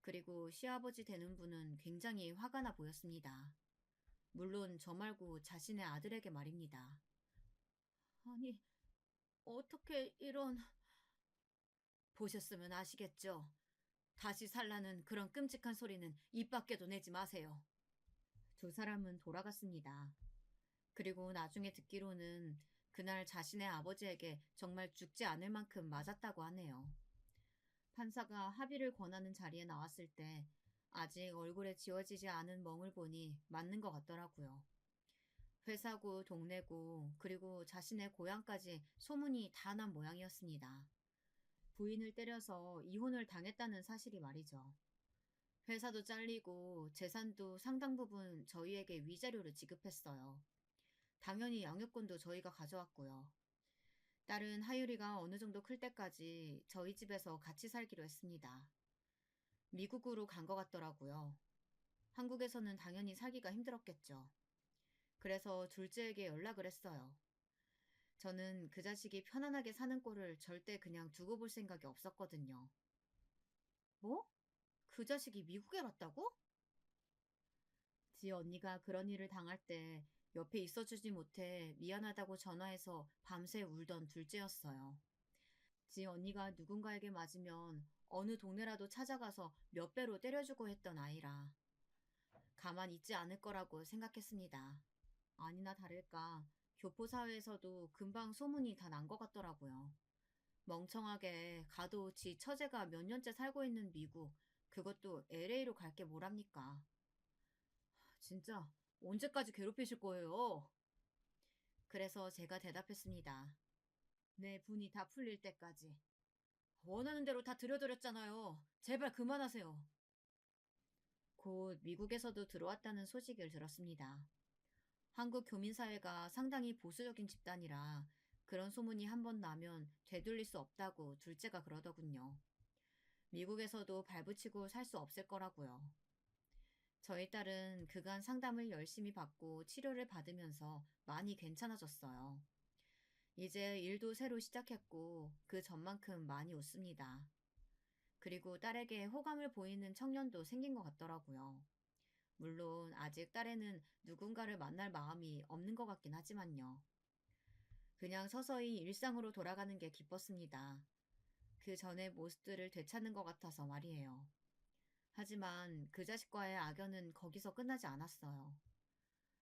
그리고 시아버지 되는 분은 굉장히 화가 나 보였습니다. 물론 저 말고 자신의 아들에게 말입니다. 아니, 어떻게 이런... 보셨으면 아시겠죠? 다시 살라는 그런 끔찍한 소리는 입 밖에도 내지 마세요. 두 사람은 돌아갔습니다. 그리고 나중에 듣기로는 그날 자신의 아버지에게 정말 죽지 않을 만큼 맞았다고 하네요. 판사가 합의를 권하는 자리에 나왔을 때 아직 얼굴에 지워지지 않은 멍을 보니 맞는 것 같더라고요. 회사고 동네고 그리고 자신의 고향까지 소문이 다 난 모양이었습니다. 부인을 때려서 이혼을 당했다는 사실이 말이죠. 회사도 잘리고 재산도 상당 부분 저희에게 위자료를 지급했어요. 당연히 양육권도 저희가 가져왔고요. 딸은 하율이가 어느 정도 클 때까지 저희 집에서 같이 살기로 했습니다. 미국으로 간 것 같더라고요. 한국에서는 당연히 살기가 힘들었겠죠. 그래서 둘째에게 연락을 했어요. 저는 그 자식이 편안하게 사는 꼴을 절대 그냥 두고 볼 생각이 없었거든요. 뭐? 그 자식이 미국에 갔다고? 지 언니가 그런 일을 당할 때 옆에 있어주지 못해 미안하다고 전화해서 밤새 울던 둘째였어요. 지 언니가 누군가에게 맞으면 어느 동네라도 찾아가서 몇 배로 때려주고 했던 아이라 가만 있지 않을 거라고 생각했습니다. 아니나 다를까 교포사회에서도 금방 소문이 다 난 것 같더라고요. 멍청하게 가도 지 처제가 몇 년째 살고 있는 미국, 그것도 LA로 갈 게 뭐랍니까? 진짜 언제까지 괴롭히실 거예요? 그래서 제가 대답했습니다. 내 분이 다 풀릴 때까지. 원하는 대로 다 들여드렸잖아요. 제발 그만하세요. 곧 미국에서도 들어왔다는 소식을 들었습니다. 한국 교민사회가 상당히 보수적인 집단이라 그런 소문이 한 번 나면 되돌릴 수 없다고 둘째가 그러더군요. 미국에서도 발붙이고 살 수 없을 거라고요. 저희 딸은 그간 상담을 열심히 받고 치료를 받으면서 많이 괜찮아졌어요. 이제 일도 새로 시작했고 그 전만큼 많이 웃습니다. 그리고 딸에게 호감을 보이는 청년도 생긴 것 같더라고요. 물론 아직 딸에는 누군가를 만날 마음이 없는 것 같긴 하지만요. 그냥 서서히 일상으로 돌아가는 게 기뻤습니다. 그 전의 모습들을 되찾는 것 같아서 말이에요. 하지만 그 자식과의 악연은 거기서 끝나지 않았어요.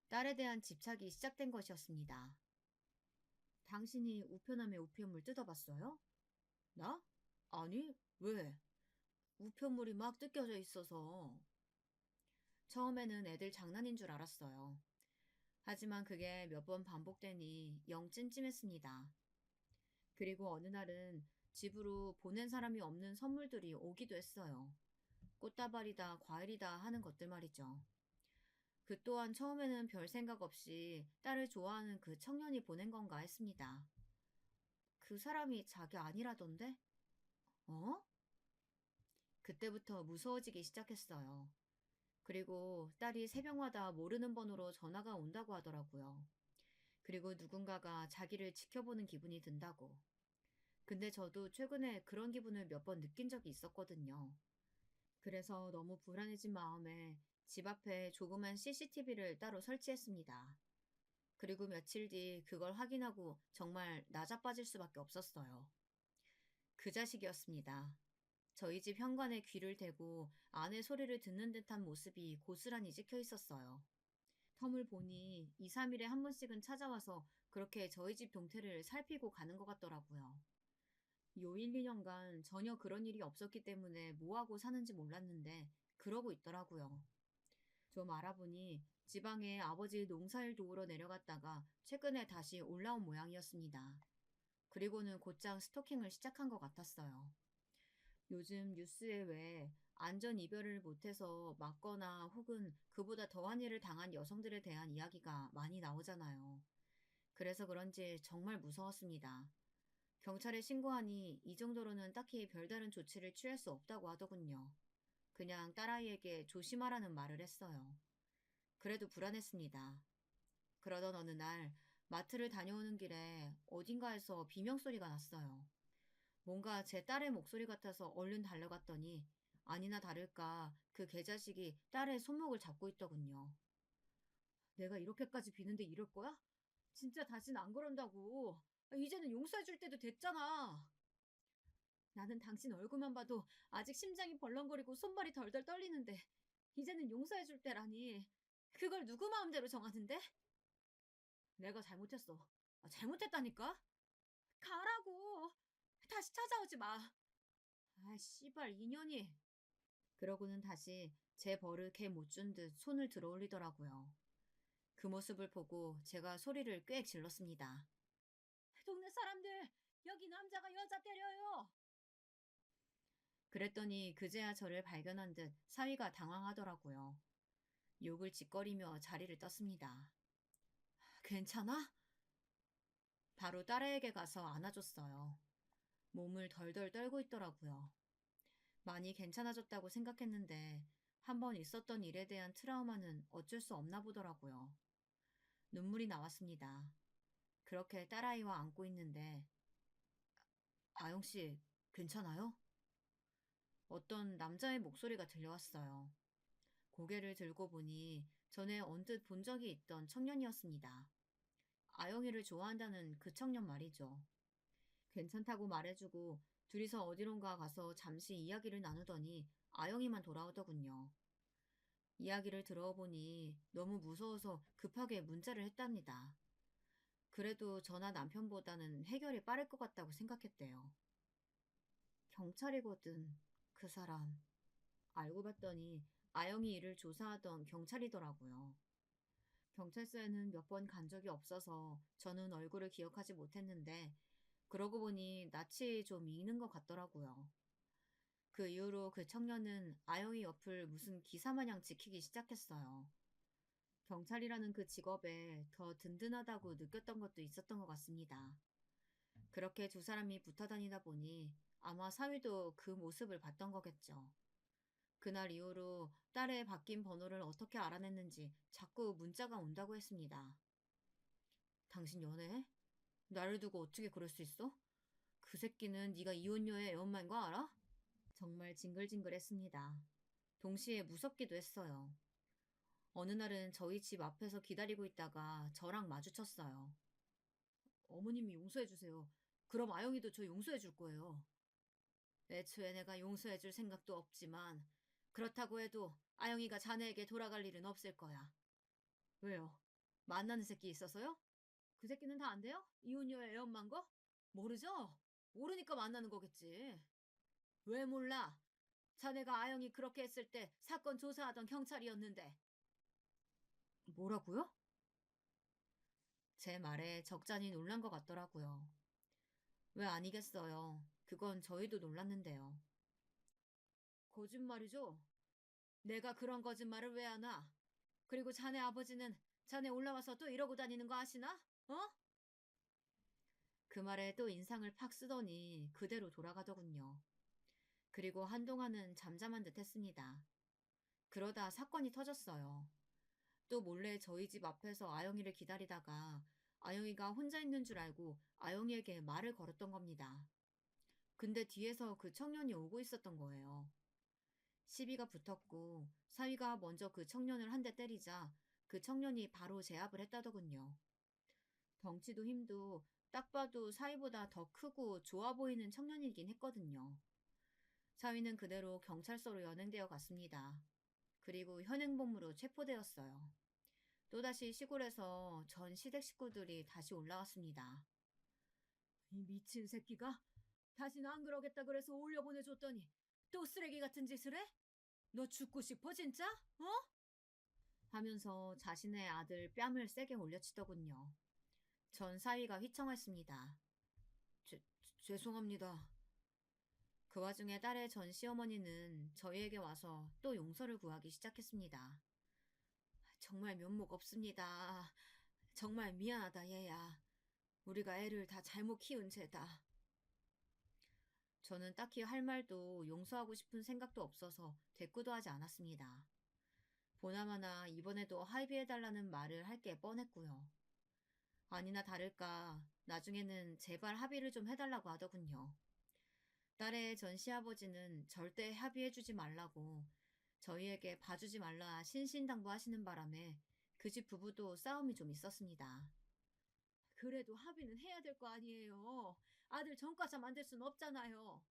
딸에 대한 집착이 시작된 것이었습니다. 당신이 우편함의 우편물 뜯어봤어요? 나? 아니, 왜? 우편물이 막 뜯겨져 있어서. 처음에는 애들 장난인 줄 알았어요. 하지만 그게 몇 번 반복되니 영 찜찜했습니다. 그리고 어느 날은 집으로 보낸 사람이 없는 선물들이 오기도 했어요. 꽃다발이다, 과일이다 하는 것들 말이죠. 그 또한 처음에는 별 생각 없이 딸을 좋아하는 그 청년이 보낸 건가 했습니다. 그 사람이 자기 아니라던데? 어? 그때부터 무서워지기 시작했어요. 그리고 딸이 새벽마다 모르는 번호로 전화가 온다고 하더라고요. 그리고 누군가가 자기를 지켜보는 기분이 든다고. 근데 저도 최근에 그런 기분을 몇 번 느낀 적이 있었거든요. 그래서 너무 불안해진 마음에 집 앞에 조그만 CCTV를 따로 설치했습니다. 그리고 며칠 뒤 그걸 확인하고 정말 나자빠질 수밖에 없었어요. 그 자식이었습니다. 저희 집 현관에 귀를 대고 아내 소리를 듣는 듯한 모습이 고스란히 찍혀 있었어요. 텀을 보니 2, 3일에 한 번씩은 찾아와서 그렇게 저희 집 동태를 살피고 가는 것 같더라고요. 요 1, 2년간 전혀 그런 일이 없었기 때문에 뭐하고 사는지 몰랐는데 그러고 있더라고요. 좀 알아보니 지방에 아버지 농사일 도우러 내려갔다가 최근에 다시 올라온 모양이었습니다. 그리고는 곧장 스토킹을 시작한 것 같았어요. 요즘 뉴스에 왜 안전 이별을 못해서 맞거나 혹은 그보다 더한 일을 당한 여성들에 대한 이야기가 많이 나오잖아요. 그래서 그런지 정말 무서웠습니다. 경찰에 신고하니 이 정도로는 딱히 별다른 조치를 취할 수 없다고 하더군요. 그냥 딸아이에게 조심하라는 말을 했어요. 그래도 불안했습니다. 그러던 어느 날 마트를 다녀오는 길에 어딘가에서 비명소리가 났어요. 뭔가 제 딸의 목소리 같아서 얼른 달려갔더니 아니나 다를까 그 개자식이 딸의 손목을 잡고 있더군요. 내가 이렇게까지 비는데 이럴 거야? 진짜 다신 안 그런다고. 이제는 용서해줄 때도 됐잖아. 나는 당신 얼굴만 봐도 아직 심장이 벌렁거리고 손발이 덜덜 떨리는데 이제는 용서해줄 때라니. 그걸 누구 마음대로 정하는데? 내가 잘못했어. 잘못했다니까? 가라고. 다시 찾아오지 마. 아, 씨발, 인연이. 그러고는 다시 제 벌을 개 못 준 듯 손을 들어 올리더라고요. 그 모습을 보고 제가 소리를 꽤 질렀습니다. 동네 사람들, 여기 남자가 여자 때려요. 그랬더니 그제야 저를 발견한 듯 사위가 당황하더라고요. 욕을 짓거리며 자리를 떴습니다. 괜찮아? 바로 딸애에게 가서 안아줬어요. 몸을 덜덜 떨고 있더라고요. 많이 괜찮아졌다고 생각했는데 한 번 있었던 일에 대한 트라우마는 어쩔 수 없나 보더라고요. 눈물이 나왔습니다. 그렇게 딸아이와 안고 있는데 아영 씨 괜찮아요? 어떤 남자의 목소리가 들려왔어요. 고개를 들고 보니 전에 언뜻 본 적이 있던 청년이었습니다. 아영이를 좋아한다는 그 청년 말이죠. 괜찮다고 말해주고 둘이서 어디론가 가서 잠시 이야기를 나누더니 아영이만 돌아오더군요. 이야기를 들어보니 너무 무서워서 급하게 문자를 했답니다. 그래도 저나 남편보다는 해결이 빠를 것 같다고 생각했대요. 경찰이거든, 그 사람. 알고 봤더니 아영이 일을 조사하던 경찰이더라고요. 경찰서에는 몇 번 간 적이 없어서 저는 얼굴을 기억하지 못했는데 그러고 보니 낯이 좀 익는 것 같더라고요. 그 이후로 그 청년은 아영이 옆을 무슨 기사마냥 지키기 시작했어요. 경찰이라는 그 직업에 더 든든하다고 느꼈던 것도 있었던 것 같습니다. 그렇게 두 사람이 붙어 다니다 보니 아마 사위도 그 모습을 봤던 거겠죠. 그날 이후로 딸의 바뀐 번호를 어떻게 알아냈는지 자꾸 문자가 온다고 했습니다. 당신 연애해? 나를 두고 어떻게 그럴 수 있어? 그 새끼는 네가 이혼녀의 애엄마인 거 알아? 정말 징글징글했습니다. 동시에 무섭기도 했어요. 어느 날은 저희 집 앞에서 기다리고 있다가 저랑 마주쳤어요. 어머님이 용서해주세요. 그럼 아영이도 저 용서해줄 거예요. 애초에 내가 용서해줄 생각도 없지만 그렇다고 해도 아영이가 자네에게 돌아갈 일은 없을 거야. 왜요? 만나는 새끼 있어서요? 그 새끼는 다 안 돼요? 이혼녀의 애엄마인 거? 모르죠? 모르니까 만나는 거겠지. 왜 몰라? 자네가 아영이 그렇게 했을 때 사건 조사하던 경찰이었는데. 뭐라고요? 제 말에 적잖이 놀란 것 같더라고요. 왜 아니겠어요. 그건 저희도 놀랐는데요. 거짓말이죠? 내가 그런 거짓말을 왜 하나? 그리고 자네 아버지는 자네 올라와서 또 이러고 다니는 거 아시나? 어? 그 말에 또 인상을 팍 쓰더니 그대로 돌아가더군요. 그리고 한동안은 잠잠한 듯 했습니다. 그러다 사건이 터졌어요. 또 몰래 저희 집 앞에서 아영이를 기다리다가 아영이가 혼자 있는 줄 알고 아영이에게 말을 걸었던 겁니다. 근데 뒤에서 그 청년이 오고 있었던 거예요. 시비가 붙었고 사위가 먼저 그 청년을 한 대 때리자 그 청년이 바로 제압을 했다더군요. 덩치도 힘도 딱 봐도 사위보다 더 크고 좋아 보이는 청년이긴 했거든요. 사위는 그대로 경찰서로 연행되어 갔습니다. 그리고 현행범으로 체포되었어요. 또다시 시골에서 전 시댁 식구들이 다시 올라왔습니다. 이 미친 새끼가 다시는 안 그러겠다 그래서 올려보내줬더니 또 쓰레기 같은 짓을 해? 너 죽고 싶어 진짜? 어? 하면서 자신의 아들 뺨을 세게 올려치더군요. 전 사위가 휘청했습니다. 죄송합니다. 그 와중에 딸의 전 시어머니는 저희에게 와서 또 용서를 구하기 시작했습니다. 정말 면목 없습니다. 정말 미안하다 얘야. 우리가 애를 다 잘못 키운 죄다. 저는 딱히 할 말도 용서하고 싶은 생각도 없어서 대꾸도 하지 않았습니다. 보나마나 이번에도 합의해달라는 말을 할 게 뻔했고요. 아니나 다를까 나중에는 제발 합의를 좀 해달라고 하더군요. 딸의 전 시아버지는 절대 합의해주지 말라고 저희에게 봐주지 말라 신신당부하시는 바람에 그 집 부부도 싸움이 좀 있었습니다. 그래도 합의는 해야 될 거 아니에요. 아들 전과자 만들 순 없잖아요.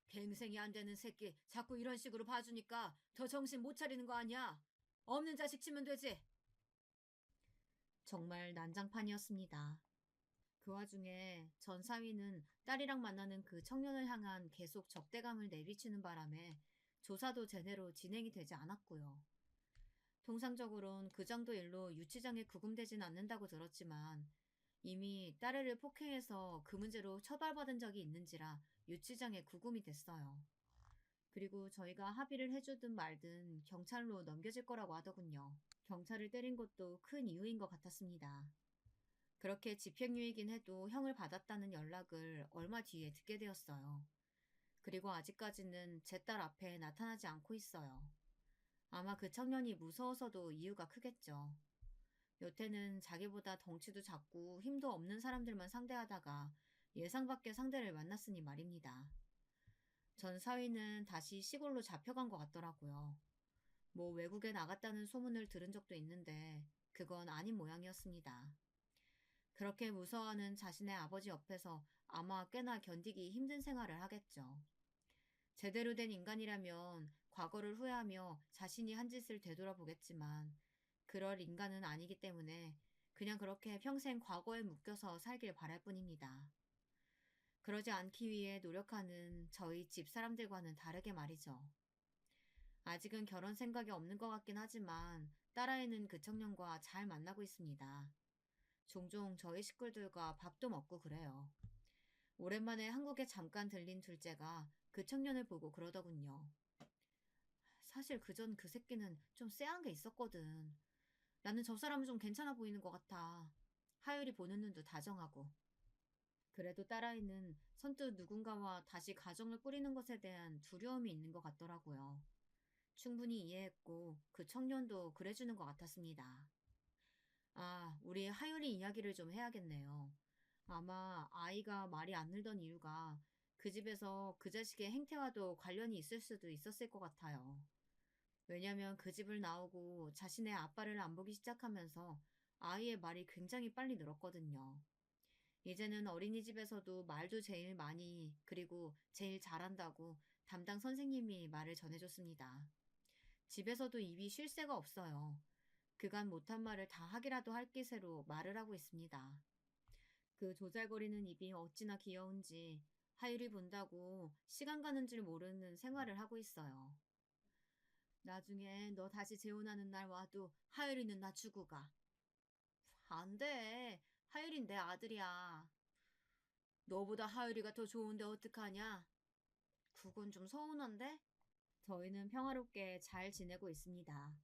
갱생이 안 되는 새끼 자꾸 이런 식으로 봐주니까 더 정신 못 차리는 거 아니야? 없는 자식 치면 되지. 정말 난장판이었습니다. 그 와중에 전 사위는 딸이랑 만나는 그 청년을 향한 계속 적대감을 내비치는 바람에 조사도 제대로 진행이 되지 않았고요. 통상적으론 그 정도 일로 유치장에 구금되진 않는다고 들었지만 이미 딸애를 폭행해서 그 문제로 처벌받은 적이 있는지라 유치장에 구금이 됐어요. 그리고 저희가 합의를 해주든 말든 경찰로 넘겨질 거라고 하더군요. 경찰을 때린 것도 큰 이유인 것 같았습니다. 그렇게 집행유예이긴 해도 형을 받았다는 연락을 얼마 뒤에 듣게 되었어요. 그리고 아직까지는 제 딸 앞에 나타나지 않고 있어요. 아마 그 청년이 무서워서도 이유가 크겠죠. 여태는 자기보다 덩치도 작고 힘도 없는 사람들만 상대하다가 예상 밖의 상대를 만났으니 말입니다. 전 사위는 다시 시골로 잡혀간 것 같더라고요. 뭐 외국에 나갔다는 소문을 들은 적도 있는데 그건 아닌 모양이었습니다. 그렇게 무서워하는 자신의 아버지 옆에서 아마 꽤나 견디기 힘든 생활을 하겠죠. 제대로 된 인간이라면 과거를 후회하며 자신이 한 짓을 되돌아보겠지만 그럴 인간은 아니기 때문에 그냥 그렇게 평생 과거에 묶여서 살길 바랄 뿐입니다. 그러지 않기 위해 노력하는 저희 집 사람들과는 다르게 말이죠. 아직은 결혼 생각이 없는 것 같긴 하지만 딸아이는 그 청년과 잘 만나고 있습니다. 종종 저희 식구들과 밥도 먹고 그래요. 오랜만에 한국에 잠깐 들린 둘째가 그 청년을 보고 그러더군요. 사실 그전 그 새끼는 좀 쎄한 게 있었거든. 나는 저 사람은 좀 괜찮아 보이는 것 같아. 하율이 보는 눈도 다정하고. 그래도 딸아이는 선뜻 누군가와 다시 가정을 꾸리는 것에 대한 두려움이 있는 것 같더라고요. 충분히 이해했고 그 청년도 그래주는 것 같았습니다. 아, 우리 하율이 이야기를 좀 해야겠네요. 아마 아이가 말이 안 늘던 이유가 그 집에서 그 자식의 행태와도 관련이 있을 수도 있었을 것 같아요. 왜냐면 그 집을 나오고 자신의 아빠를 안 보기 시작하면서 아이의 말이 굉장히 빨리 늘었거든요. 이제는 어린이집에서도 말도 제일 많이 그리고 제일 잘한다고 담당 선생님이 말을 전해줬습니다. 집에서도 입이 쉴 새가 없어요. 그간 못한 말을 다 하기라도 할 기세로 말을 하고 있습니다. 그 조잘거리는 입이 어찌나 귀여운지 하율이 본다고 시간 가는 줄 모르는 생활을 하고 있어요. 나중에 너 다시 재혼하는 날 와도 하율이는 나 주고 가. 안 돼. 하율인 내 아들이야. 너보다 하율이가 더 좋은데 어떡하냐? 그건 좀 서운한데? 저희는 평화롭게 잘 지내고 있습니다.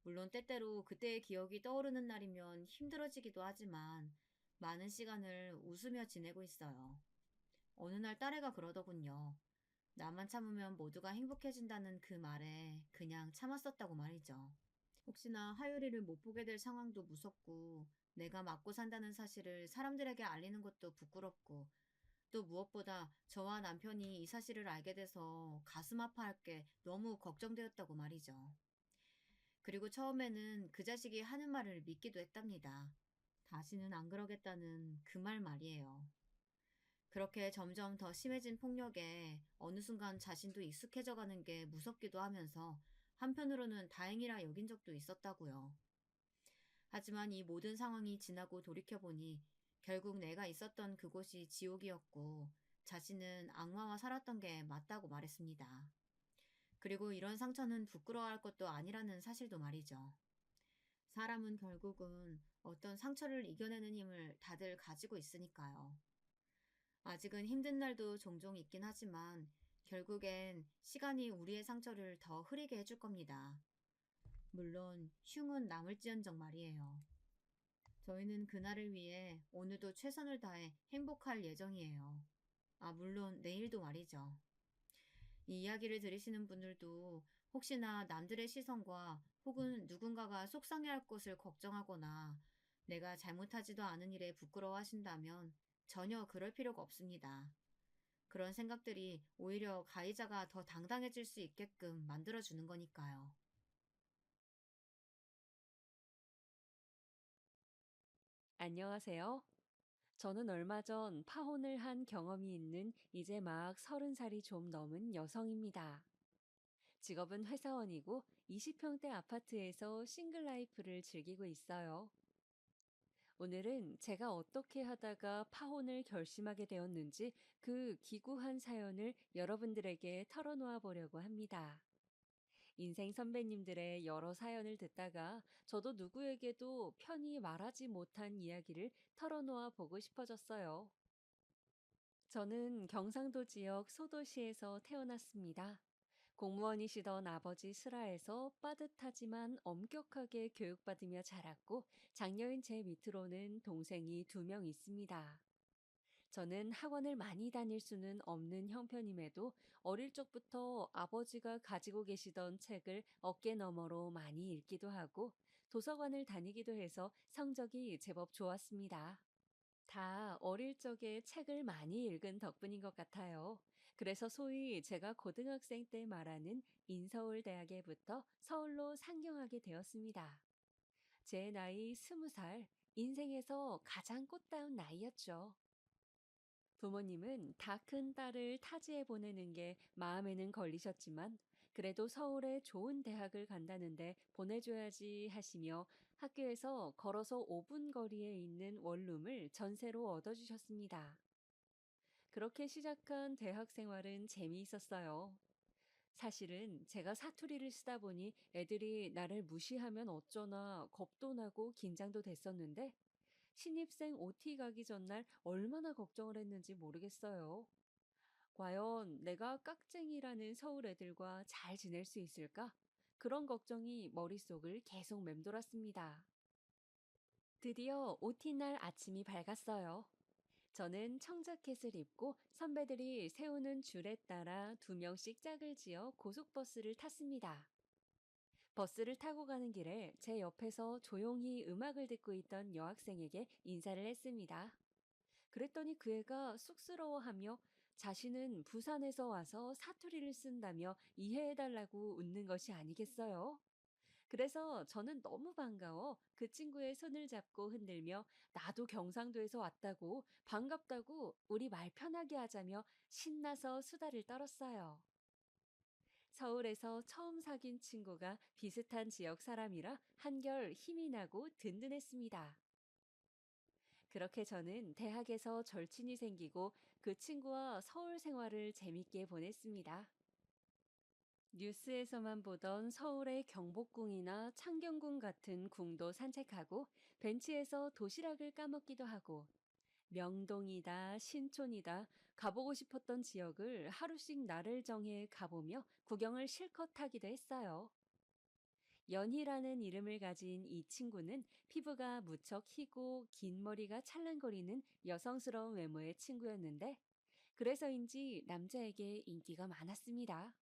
물론 때때로 그때의 기억이 떠오르는 날이면 힘들어지기도 하지만 많은 시간을 웃으며 지내고 있어요. 어느 날 딸애가 그러더군요. 나만 참으면 모두가 행복해진다는 그 말에 그냥 참았었다고 말이죠. 혹시나 하율이를 못 보게 될 상황도 무섭고, 내가 맞고 산다는 사실을 사람들에게 알리는 것도 부끄럽고, 또 무엇보다 저와 남편이 이 사실을 알게 돼서 가슴 아파할 게 너무 걱정되었다고 말이죠. 그리고 처음에는 그 자식이 하는 말을 믿기도 했답니다. 다시는 안 그러겠다는 그 말 말이에요. 그렇게 점점 더 심해진 폭력에 어느 순간 자신도 익숙해져 가는 게 무섭기도 하면서 한편으로는 다행이라 여긴 적도 있었다고요. 하지만 이 모든 상황이 지나고 돌이켜보니 결국 내가 있었던 그곳이 지옥이었고 자신은 악마와 살았던 게 맞다고 말했습니다. 그리고 이런 상처는 부끄러워할 것도 아니라는 사실도 말이죠. 사람은 결국은 어떤 상처를 이겨내는 힘을 다들 가지고 있으니까요. 아직은 힘든 날도 종종 있긴 하지만 결국엔 시간이 우리의 상처를 더 흐리게 해줄 겁니다. 물론 흉은 남을지언정 말이에요. 저희는 그날을 위해 오늘도 최선을 다해 행복할 예정이에요. 아, 물론 내일도 말이죠. 이 이야기를 들으시는 분들도 혹시나 남들의 시선과 혹은 누군가가 속상해할 것을 걱정하거나 내가 잘못하지도 않은 일에 부끄러워하신다면 전혀 그럴 필요가 없습니다. 그런 생각들이 오히려 가해자가 더 당당해질 수 있게끔 만들어주는 거니까요. 안녕하세요. 저는 얼마 전 파혼을 한 경험이 있는 이제 막 30살이 좀 넘은 여성입니다. 직업은 회사원이고 20평대 아파트에서 싱글 라이프를 즐기고 있어요. 오늘은 제가 어떻게 하다가 파혼을 결심하게 되었는지 그 기구한 사연을 여러분들에게 털어놓아 보려고 합니다. 인생 선배님들의 여러 사연을 듣다가 저도 누구에게도 편히 말하지 못한 이야기를 털어놓아 보고 싶어졌어요. 저는 경상도 지역 소도시에서 태어났습니다. 공무원이시던 아버지 슬하에서 빠듯하지만 엄격하게 교육받으며 자랐고 장녀인 제 밑으로는 동생이 2명 있습니다. 저는 학원을 많이 다닐 수는 없는 형편임에도 어릴 적부터 아버지가 가지고 계시던 책을 어깨 너머로 많이 읽기도 하고 도서관을 다니기도 해서 성적이 제법 좋았습니다. 다 어릴 적에 책을 많이 읽은 덕분인 것 같아요. 그래서 소위 제가 고등학생 때 말하는 인서울대학에부터 서울로 상경하게 되었습니다. 제 나이 20살, 인생에서 가장 꽃다운 나이였죠. 부모님은 다 큰 딸을 타지에 보내는 게 마음에는 걸리셨지만 그래도 서울에 좋은 대학을 간다는데 보내줘야지 하시며 학교에서 걸어서 5분 거리에 있는 원룸을 전세로 얻어주셨습니다. 그렇게 시작한 대학 생활은 재미있었어요. 사실은 제가 사투리를 쓰다 보니 애들이 나를 무시하면 어쩌나 겁도 나고 긴장도 됐었는데 신입생 OT 가기 전날 얼마나 걱정을 했는지 모르겠어요. 과연 내가 깍쟁이라는 서울 애들과 잘 지낼 수 있을까? 그런 걱정이 머릿속을 계속 맴돌았습니다. 드디어 OT 날 아침이 밝았어요. 저는 청자켓을 입고 선배들이 세우는 줄에 따라 2명씩 짝을 지어 고속버스를 탔습니다. 버스를 타고 가는 길에 제 옆에서 조용히 음악을 듣고 있던 여학생에게 인사를 했습니다. 그랬더니 그 애가 쑥스러워하며 자신은 부산에서 와서 사투리를 쓴다며 이해해달라고 웃는 것이 아니겠어요? 그래서 저는 너무 반가워 그 친구의 손을 잡고 흔들며 나도 경상도에서 왔다고 반갑다고 우리 말 편하게 하자며 신나서 수다를 떨었어요. 서울에서 처음 사귄 친구가 비슷한 지역 사람이라 한결 힘이 나고 든든했습니다. 그렇게 저는 대학에서 절친이 생기고 그 친구와 서울 생활을 재밌게 보냈습니다. 뉴스에서만 보던 서울의 경복궁이나 창경궁 같은 궁도 산책하고 벤치에서 도시락을 까먹기도 하고 명동이다, 신촌이다, 가보고 싶었던 지역을 하루씩 날을 정해 가보며 구경을 실컷 하기도 했어요. 연희라는 이름을 가진 이 친구는 피부가 무척 희고 긴 머리가 찰랑거리는 여성스러운 외모의 친구였는데, 그래서인지 남자에게 인기가 많았습니다.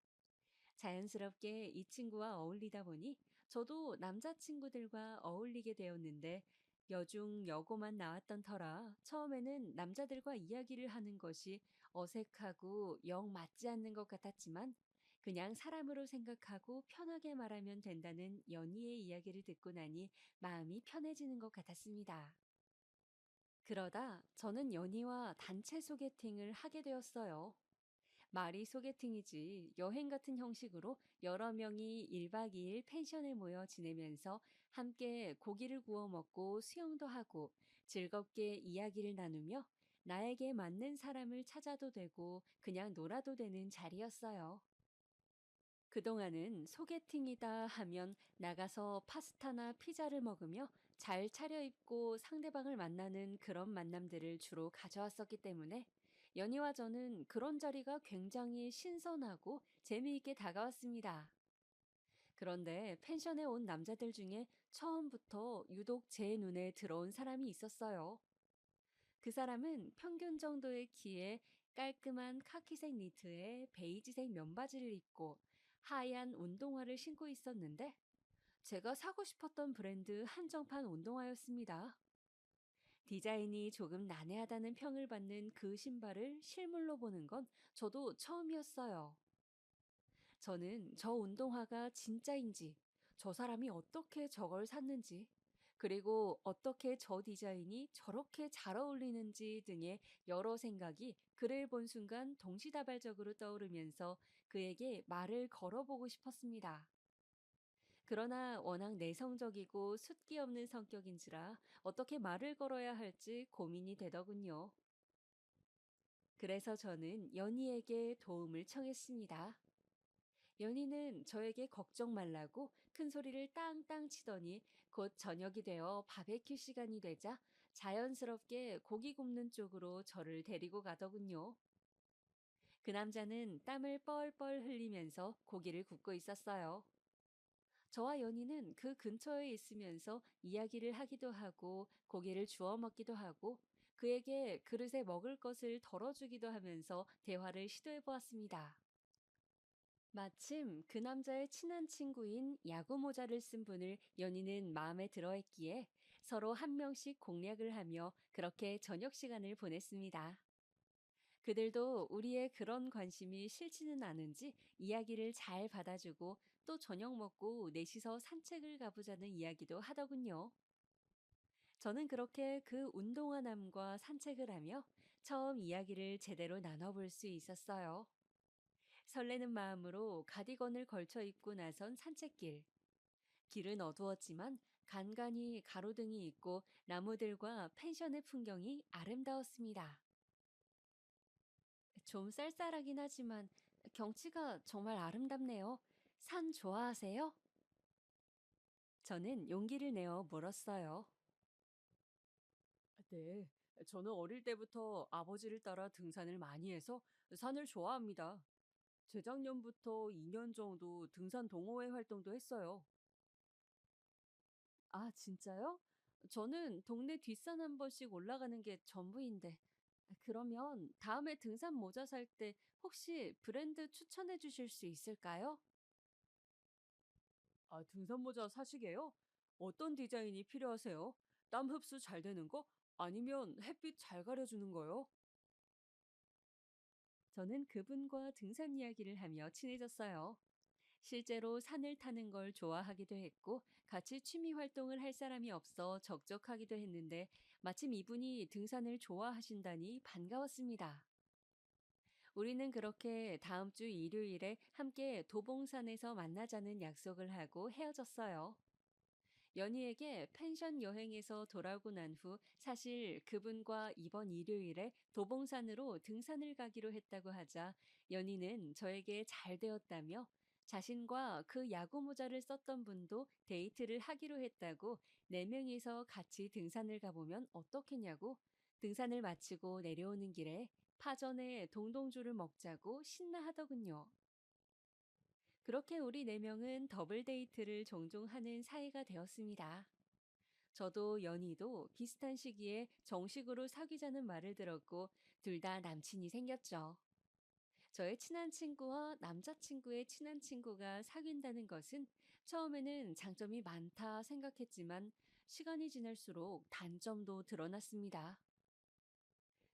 자연스럽게 이 친구와 어울리다 보니 저도 남자친구들과 어울리게 되었는데, 여중 여고만 나왔던 터라 처음에는 남자들과 이야기를 하는 것이 어색하고 영 맞지 않는 것 같았지만, 그냥 사람으로 생각하고 편하게 말하면 된다는 연희의 이야기를 듣고 나니 마음이 편해지는 것 같았습니다. 그러다 저는 연희와 단체 소개팅을 하게 되었어요. 말이 소개팅이지 여행 같은 형식으로 여러 명이 1박 2일 펜션에 모여 지내면서 함께 고기를 구워 먹고 수영도 하고 즐겁게 이야기를 나누며 나에게 맞는 사람을 찾아도 되고 그냥 놀아도 되는 자리였어요. 그동안은 소개팅이다 하면 나가서 파스타나 피자를 먹으며 잘 차려입고 상대방을 만나는 그런 만남들을 주로 가져왔었기 때문에 연희와 저는 그런 자리가 굉장히 신선하고 재미있게 다가왔습니다. 그런데 펜션에 온 남자들 중에 처음부터 유독 제 눈에 들어온 사람이 있었어요. 그 사람은 평균 정도의 키에 깔끔한 카키색 니트에 베이지색 면바지를 입고 하얀 운동화를 신고 있었는데, 제가 사고 싶었던 브랜드 한정판 운동화였습니다. 디자인이 조금 난해하다는 평을 받는 그 신발을 실물로 보는 건 저도 처음이었어요. 저는 저 운동화가 진짜인지, 저 사람이 어떻게 저걸 샀는지, 그리고 어떻게 저 디자인이 저렇게 잘 어울리는지 등의 여러 생각이 그를 본 순간 동시다발적으로 떠오르면서 그에게 말을 걸어보고 싶었습니다. 그러나 워낙 내성적이고 숫기 없는 성격인지라 어떻게 말을 걸어야 할지 고민이 되더군요. 그래서 저는 연희에게 도움을 청했습니다. 연희는 저에게 걱정 말라고 큰 소리를 땅땅 치더니 곧 저녁이 되어 바베큐 시간이 되자 자연스럽게 고기 굽는 쪽으로 저를 데리고 가더군요. 그 남자는 땀을 뻘뻘 흘리면서 고기를 굽고 있었어요. 저와 연희는 그 근처에 있으면서 이야기를 하기도 하고 고기를 주워 먹기도 하고 그에게 그릇에 먹을 것을 덜어주기도 하면서 대화를 시도해 보았습니다. 마침 그 남자의 친한 친구인 야구 모자를 쓴 분을 연희는 마음에 들어 했기에 서로 한 명씩 공략을 하며 그렇게 저녁 시간을 보냈습니다. 그들도 우리의 그런 관심이 싫지는 않은지 이야기를 잘 받아주고 또 저녁 먹고 넷이서 산책을 가보자는 이야기도 하더군요. 저는 그렇게 그 운동화남과 산책을 하며 처음 이야기를 제대로 나눠볼 수 있었어요. 설레는 마음으로 가디건을 걸쳐 입고 나선 산책길. 길은 어두웠지만 간간히 가로등이 있고 나무들과 펜션의 풍경이 아름다웠습니다. 좀 쌀쌀하긴 하지만 경치가 정말 아름답네요. 산 좋아하세요? 저는 용기를 내어 물었어요. 네, 저는 어릴 때부터 아버지를 따라 등산을 많이 해서 산을 좋아합니다. 재작년부터 2년 정도 등산 동호회 활동도 했어요. 아, 진짜요? 저는 동네 뒷산 한 번씩 올라가는 게 전부인데. 그러면 다음에 등산 모자 살 때 혹시 브랜드 추천해 주실 수 있을까요? 아, 등산 모자 사시게요? 어떤 디자인이 필요하세요? 땀 흡수 잘 되는 거? 아니면 햇빛 잘 가려주는 거요? 저는 그분과 등산 이야기를 하며 친해졌어요. 실제로 산을 타는 걸 좋아하기도 했고, 같이 취미 활동을 할 사람이 없어 적적하기도 했는데, 마침 이분이 등산을 좋아하신다니 반가웠습니다. 우리는 그렇게 다음 주 일요일에 함께 도봉산에서 만나자는 약속을 하고 헤어졌어요. 연희에게 펜션 여행에서 돌아오고 난 후 사실 그분과 이번 일요일에 도봉산으로 등산을 가기로 했다고 하자 연희는 저에게 잘 되었다며 자신과 그 야구 모자를 썼던 분도 데이트를 하기로 했다고 네 명이서 같이 등산을 가보면 어떻겠냐고 등산을 마치고 내려오는 길에 파전에 동동주를 먹자고 신나하더군요. 그렇게 우리 네 명은 더블 데이트를 종종 하는 사이가 되었습니다. 저도 연희도 비슷한 시기에 정식으로 사귀자는 말을 들었고 둘 다 남친이 생겼죠. 저의 친한 친구와 남자친구의 친한 친구가 사귄다는 것은 처음에는 장점이 많다 생각했지만 시간이 지날수록 단점도 드러났습니다.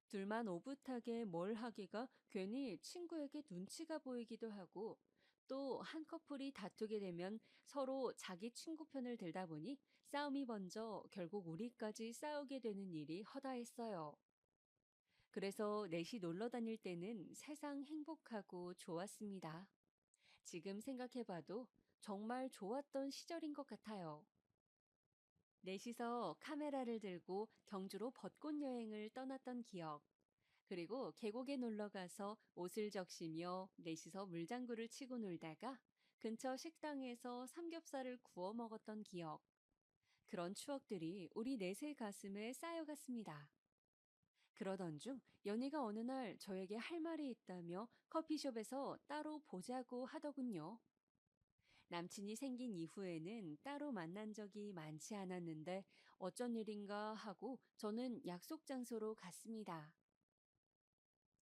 둘만 오붓하게 뭘 하기가 괜히 친구에게 눈치가 보이기도 하고 또 한 커플이 다투게 되면 서로 자기 친구 편을 들다 보니 싸움이 번져 결국 우리까지 싸우게 되는 일이 허다했어요. 그래서 넷이 놀러 다닐 때는 세상 행복하고 좋았습니다. 지금 생각해봐도 정말 좋았던 시절인 것 같아요. 넷이서 카메라를 들고 경주로 벚꽃 여행을 떠났던 기억, 그리고 계곡에 놀러 가서 옷을 적시며 넷이서 물장구를 치고 놀다가 근처 식당에서 삼겹살을 구워 먹었던 기억, 그런 추억들이 우리 넷의 가슴에 쌓여갔습니다. 그러던 중 연희가 어느 날 저에게 할 말이 있다며 커피숍에서 따로 보자고 하더군요. 남친이 생긴 이후에는 따로 만난 적이 많지 않았는데 어쩐 일인가 하고 저는 약속 장소로 갔습니다.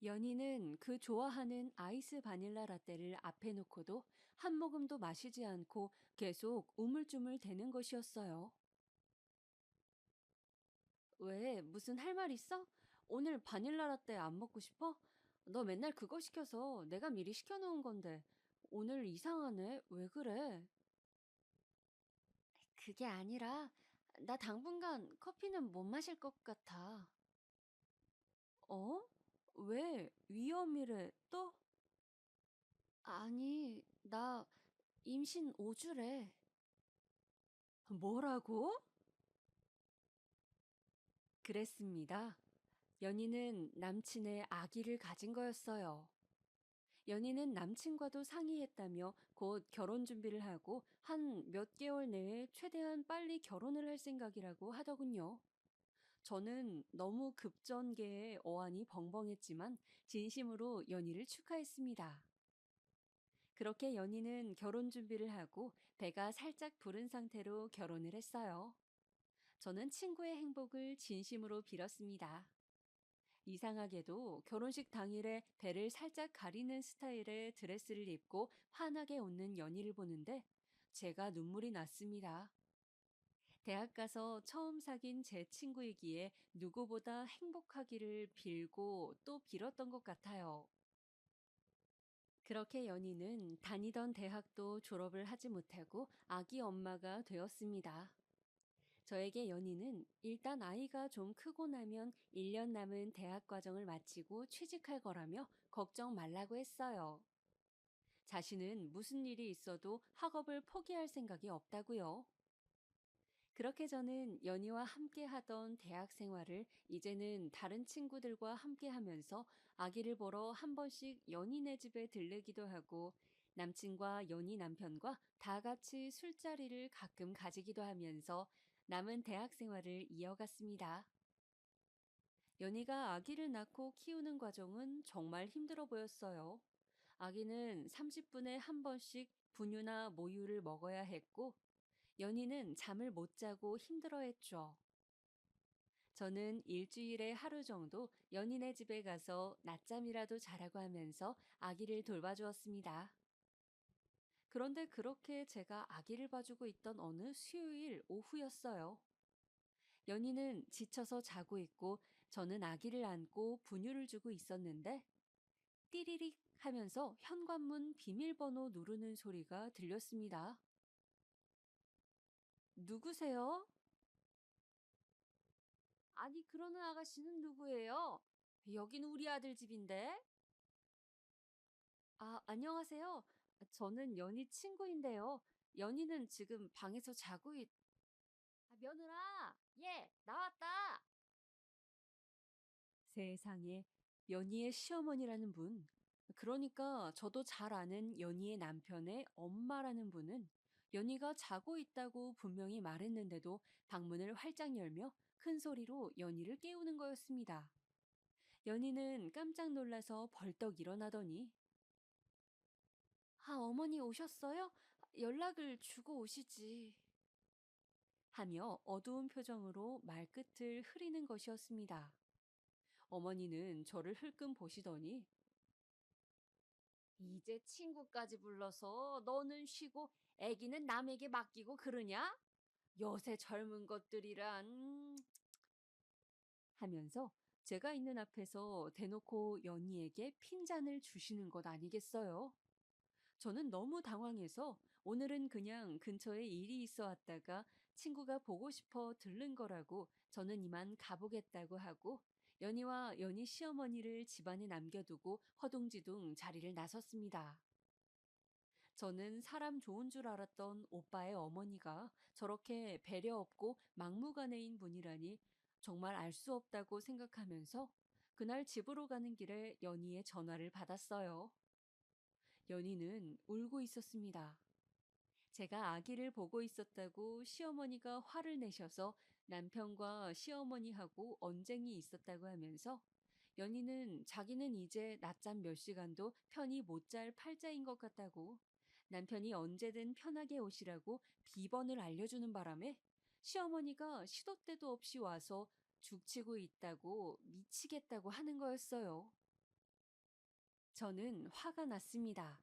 연희는 그 좋아하는 아이스 바닐라 라떼를 앞에 놓고도 한 모금도 마시지 않고 계속 우물쭈물 대는 것이었어요. 왜, 무슨 할 말 있어? 오늘 바닐라 라떼 안 먹고 싶어? 너 맨날 그거 시켜서 내가 미리 시켜놓은 건데 오늘 이상하네. 왜 그래? 그게 아니라 나 당분간 커피는 못 마실 것 같아. 어? 왜? 위험이래. 또? 아니, 나 임신 5주래. 뭐라고? 그랬습니다. 연희는 남친의 아기를 가진 거였어요. 연희는 남친과도 상의했다며 곧 결혼 준비를 하고 한 몇 개월 내에 최대한 빨리 결혼을 할 생각이라고 하더군요. 저는 너무 급전개에 어안이 벙벙했지만 진심으로 연희를 축하했습니다. 그렇게 연희는 결혼 준비를 하고 배가 살짝 부른 상태로 결혼을 했어요. 저는 친구의 행복을 진심으로 빌었습니다. 이상하게도 결혼식 당일에 배를 살짝 가리는 스타일의 드레스를 입고 환하게 웃는 연희를 보는데 제가 눈물이 났습니다. 대학 가서 처음 사귄 제 친구이기에 누구보다 행복하기를 빌고 또 빌었던 것 같아요. 그렇게 연희는 다니던 대학도 졸업을 하지 못하고 아기 엄마가 되었습니다. 저에게 연희는 일단 아이가 좀 크고 나면 1년 남은 대학 과정을 마치고 취직할 거라며 걱정 말라고 했어요. 자신은 무슨 일이 있어도 학업을 포기할 생각이 없다고요. 그렇게 저는 연희와 함께 하던 대학 생활을 이제는 다른 친구들과 함께 하면서 아기를 보러 한 번씩 연희네 집에 들르기도 하고 남친과 연희 남편과 다 같이 술자리를 가끔 가지기도 하면서 남은 대학 생활을 이어갔습니다. 연희가 아기를 낳고 키우는 과정은 정말 힘들어 보였어요. 아기는 30분에 한 번씩 분유나 모유를 먹어야 했고 연희는 잠을 못 자고 힘들어했죠. 저는 일주일에 하루 정도 연희네 집에 가서 낮잠이라도 자라고 하면서 아기를 돌봐주었습니다. 그런데 그렇게 제가 아기를 봐주고 있던 어느 수요일 오후였어요. 연희는 지쳐서 자고 있고 저는 아기를 안고 분유를 주고 있었는데 띠리릭 하면서 현관문 비밀번호 누르는 소리가 들렸습니다. 누구세요? 아니, 그러는 아가씨는 누구예요? 여기는 우리 아들 집인데. 아, 안녕하세요. 저는 연희 친구인데요. 연희는 지금 방에서 며느라, 예, 나왔다. 세상에, 연희의 시어머니라는 분. 그러니까 저도 잘 아는 연희의 남편의 엄마라는 분은 연희가 자고 있다고 분명히 말했는데도 방문을 활짝 열며 큰 소리로 연희를 깨우는 거였습니다. 연희는 깜짝 놀라서 벌떡 일어나더니 어머니 오셨어요? 연락을 주고 오시지. 하며 어두운 표정으로 말끝을 흐리는 것이었습니다. 어머니는 저를 흘끔 보시더니 이제 친구까지 불러서 너는 쉬고 애기는 남에게 맡기고 그러냐? 요새 젊은 것들이란 하면서 제가 있는 앞에서 대놓고 연희에게 핀잔을 주시는 것 아니겠어요? 저는 너무 당황해서 오늘은 그냥 근처에 일이 있어 왔다가 친구가 보고 싶어 들른 거라고 저는 이만 가보겠다고 하고 연희와 연희 시어머니를 집안에 남겨두고 허둥지둥 자리를 나섰습니다. 저는 사람 좋은 줄 알았던 오빠의 어머니가 저렇게 배려 없고 막무가내인 분이라니 정말 알 수 없다고 생각하면서 그날 집으로 가는 길에 연희의 전화를 받았어요. 연희는 울고 있었습니다. 제가 아기를 보고 있었다고 시어머니가 화를 내셔서 남편과 시어머니하고 언쟁이 있었다고 하면서 연희는 자기는 이제 낮잠 몇 시간도 편히 못 잘 팔자인 것 같다고 남편이 언제든 편하게 오시라고 비번을 알려주는 바람에 시어머니가 시도 때도 없이 와서 죽치고 있다고 미치겠다고 하는 거였어요. 저는 화가 났습니다.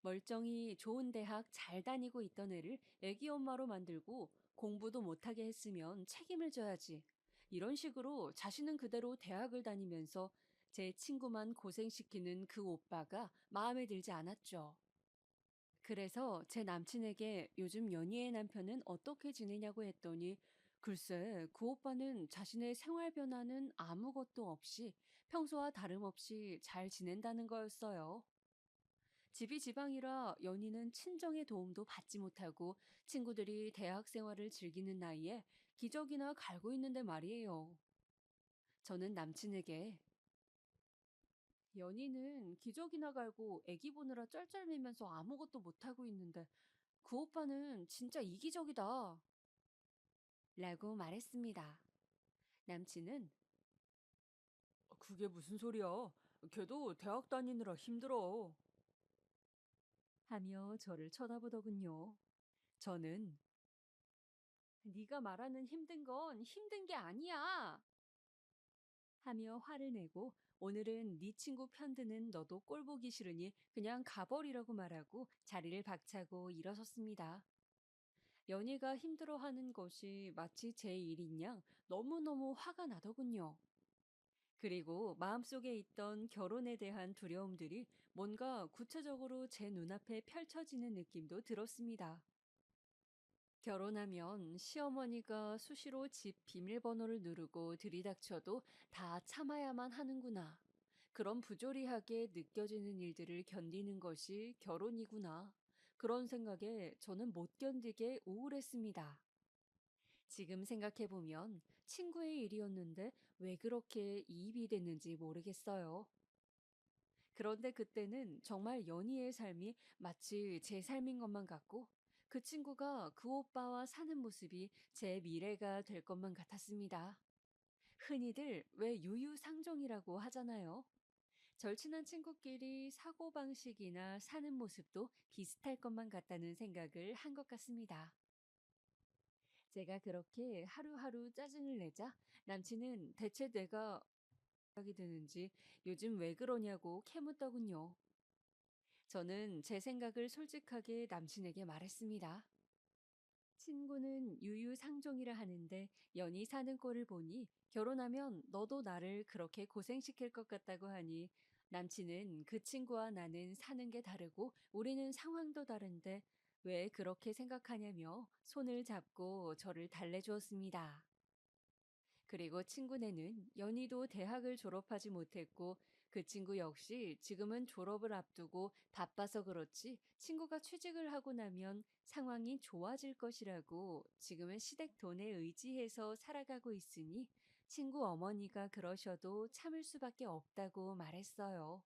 멀쩡히 좋은 대학 잘 다니고 있던 애를 애기 엄마로 만들고 공부도 못하게 했으면 책임을 져야지. 이런 식으로 자신은 그대로 대학을 다니면서 제 친구만 고생시키는 그 오빠가 마음에 들지 않았죠. 그래서 제 남친에게 요즘 연희의 남편은 어떻게 지내냐고 했더니 글쎄 그 오빠는 자신의 생활 변화는 아무것도 없이 평소와 다름없이 잘 지낸다는 거였어요. 집이 지방이라 연희는 친정의 도움도 받지 못하고 친구들이 대학 생활을 즐기는 나이에 기저귀나 갈고 있는데 말이에요. 저는 남친에게 연희는 기저귀나 갈고 애기 보느라 쩔쩔매면서 아무것도 못하고 있는데 그 오빠는 진짜 이기적이다. 라고 말했습니다. 남친은 그게 무슨 소리야? 걔도 대학 다니느라 힘들어. 하며 저를 쳐다보더군요. 저는 네가 말하는 힘든 건 힘든 게 아니야. 하며 화를 내고 오늘은 네 친구 편드는 너도 꼴 보기 싫으니 그냥 가버리라고 말하고 자리를 박차고 일어섰습니다. 연희가 힘들어하는 것이 마치 제 일인 양 너무너무 화가 나더군요. 그리고 마음속에 있던 결혼에 대한 두려움들이 뭔가 구체적으로 제 눈앞에 펼쳐지는 느낌도 들었습니다. 결혼하면 시어머니가 수시로 집 비밀번호를 누르고 들이닥쳐도 다 참아야만 하는구나. 그런 부조리하게 느껴지는 일들을 견디는 것이 결혼이구나. 그런 생각에 저는 못 견디게 우울했습니다. 지금 생각해보면 친구의 일이었는데 왜 그렇게 이입이 됐는지 모르겠어요. 그런데 그때는 정말 연희의 삶이 마치 제 삶인 것만 같고 그 친구가 그 오빠와 사는 모습이 제 미래가 될 것만 같았습니다. 흔히들 왜 유유상종이라고 하잖아요. 절친한 친구끼리 사고방식이나 사는 모습도 비슷할 것만 같다는 생각을 한 것 같습니다. 제가 그렇게 하루하루 짜증을 내자 남친은 대체 내가 생각이 드는지 요즘 왜 그러냐고 캐묻더군요. 저는 제 생각을 솔직하게 남친에게 말했습니다. 친구는 유유상종이라 하는데 연희 사는 꼴을 보니 결혼하면 너도 나를 그렇게 고생시킬 것 같다고 하니 남친은 그 친구와 나는 사는 게 다르고 우리는 상황도 다른데 왜 그렇게 생각하냐며 손을 잡고 저를 달래주었습니다. 그리고 친구네는 연희도 대학을 졸업하지 못했고 그 친구 역시 지금은 졸업을 앞두고 바빠서 그렇지 친구가 취직을 하고 나면 상황이 좋아질 것이라고 지금은 시댁 돈에 의지해서 살아가고 있으니 친구 어머니가 그러셔도 참을 수밖에 없다고 말했어요.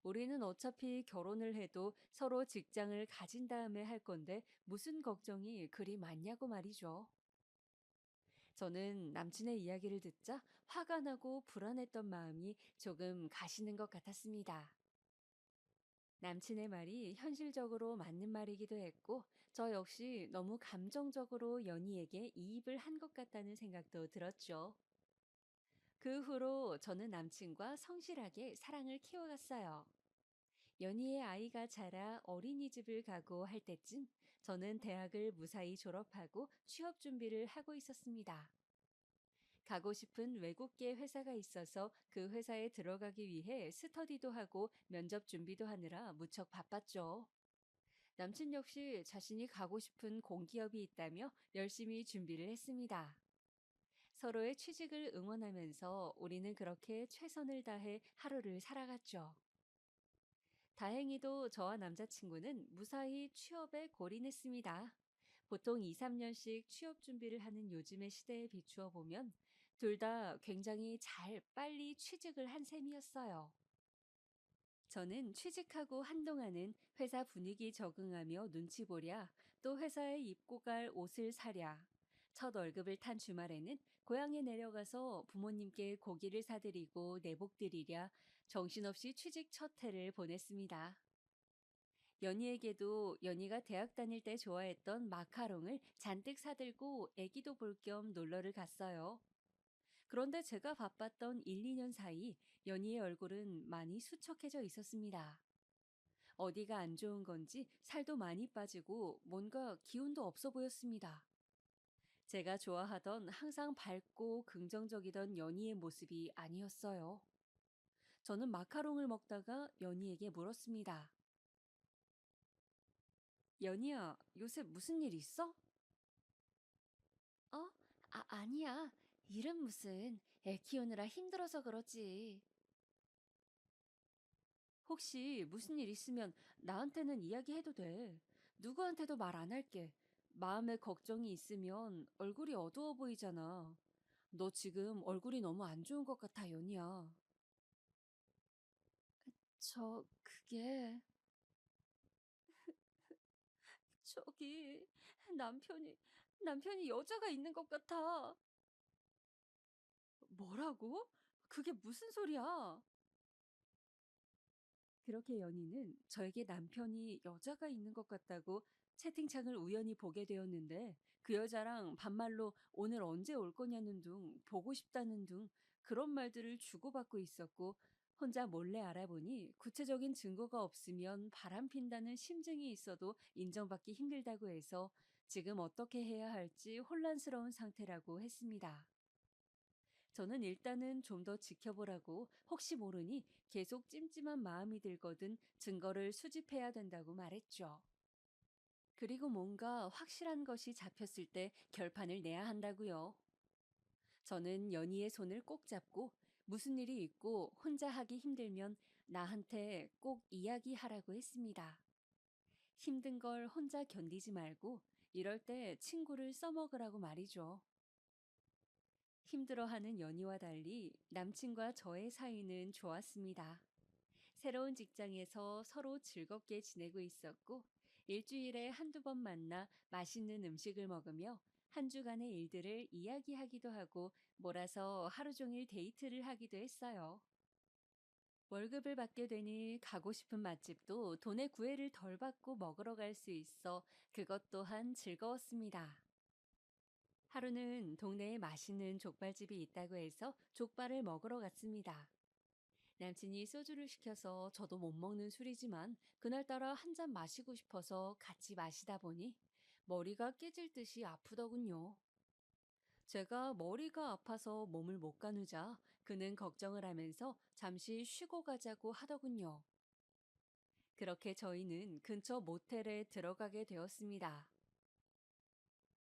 우리는 어차피 결혼을 해도 서로 직장을 가진 다음에 할 건데 무슨 걱정이 그리 많냐고 말이죠. 저는 남친의 이야기를 듣자 화가 나고 불안했던 마음이 조금 가시는 것 같았습니다. 남친의 말이 현실적으로 맞는 말이기도 했고, 저 역시 너무 감정적으로 연희에게 이입을 한 것 같다는 생각도 들었죠. 그 후로 저는 남친과 성실하게 사랑을 키워갔어요. 연희의 아이가 자라 어린이집을 가고 할 때쯤 저는 대학을 무사히 졸업하고 취업 준비를 하고 있었습니다. 가고 싶은 외국계 회사가 있어서 그 회사에 들어가기 위해 스터디도 하고 면접 준비도 하느라 무척 바빴죠. 남친 역시 자신이 가고 싶은 공기업이 있다며 열심히 준비를 했습니다. 서로의 취직을 응원하면서 우리는 그렇게 최선을 다해 하루를 살아갔죠. 다행히도 저와 남자친구는 무사히 취업에 골인했습니다. 보통 2, 3년씩 취업 준비를 하는 요즘의 시대에 비추어 보면 둘 다 굉장히 잘 빨리 취직을 한 셈이었어요. 저는 취직하고 한동안은 회사 분위기 적응하며 눈치 보랴, 또 회사에 입고 갈 옷을 사랴, 첫 월급을 탄 주말에는 고향에 내려가서 부모님께 고기를 사드리고 내복 드리랴, 정신없이 취직 첫 해를 보냈습니다. 연희에게도 연희가 대학 다닐 때 좋아했던 마카롱을 잔뜩 사들고 애기도 볼 겸 놀러를 갔어요. 그런데 제가 바빴던 1, 2년 사이 연희의 얼굴은 많이 수척해져 있었습니다. 어디가 안 좋은 건지 살도 많이 빠지고 뭔가 기운도 없어 보였습니다. 제가 좋아하던 항상 밝고 긍정적이던 연희의 모습이 아니었어요. 저는 마카롱을 먹다가 연희에게 물었습니다. 연희야, 요새 무슨 일 있어? 어? 아니야. 일은 무슨. 애 키우느라 힘들어서 그러지. 혹시 무슨 일 있으면 나한테는 이야기해도 돼. 누구한테도 말 안 할게. 마음에 걱정이 있으면 얼굴이 어두워 보이잖아. 너 지금 얼굴이 너무 안 좋은 것 같아, 연희야. 그게, 저기, 남편이, 남편이 여자가 있는 것 같아. 뭐라고? 그게 무슨 소리야? 그렇게 연희는 저에게 남편이 여자가 있는 것 같다고 채팅창을 우연히 보게 되었는데 그 여자랑 반말로 오늘 언제 올 거냐는 둥, 보고 싶다는 둥 그런 말들을 주고받고 있었고 혼자 몰래 알아보니 구체적인 증거가 없으면 바람핀다는 심증이 있어도 인정받기 힘들다고 해서 지금 어떻게 해야 할지 혼란스러운 상태라고 했습니다. 저는 일단은 좀 더 지켜보라고 혹시 모르니 계속 찜찜한 마음이 들거든 증거를 수집해야 된다고 말했죠. 그리고 뭔가 확실한 것이 잡혔을 때 결판을 내야 한다고요. 저는 연희의 손을 꼭 잡고 무슨 일이 있고 혼자 하기 힘들면 나한테 꼭 이야기하라고 했습니다. 힘든 걸 혼자 견디지 말고 이럴 때 친구를 써먹으라고 말이죠. 힘들어하는 연희와 달리 남친과 저의 사이는 좋았습니다. 새로운 직장에서 서로 즐겁게 지내고 있었고, 일주일에 한두 번 만나 맛있는 음식을 먹으며 한 주간의 일들을 이야기하기도 하고, 몰아서 하루 종일 데이트를 하기도 했어요. 월급을 받게 되니 가고 싶은 맛집도 돈의 구애를 덜 받고 먹으러 갈 수 있어 그것 또한 즐거웠습니다. 하루는 동네에 맛있는 족발집이 있다고 해서 족발을 먹으러 갔습니다. 남친이 소주를 시켜서 저도 못 먹는 술이지만 그날따라 한 잔 마시고 싶어서 같이 마시다 보니 머리가 깨질 듯이 아프더군요. 제가 머리가 아파서 몸을 못 가누자 그는 걱정을 하면서 잠시 쉬고 가자고 하더군요. 그렇게 저희는 근처 모텔에 들어가게 되었습니다.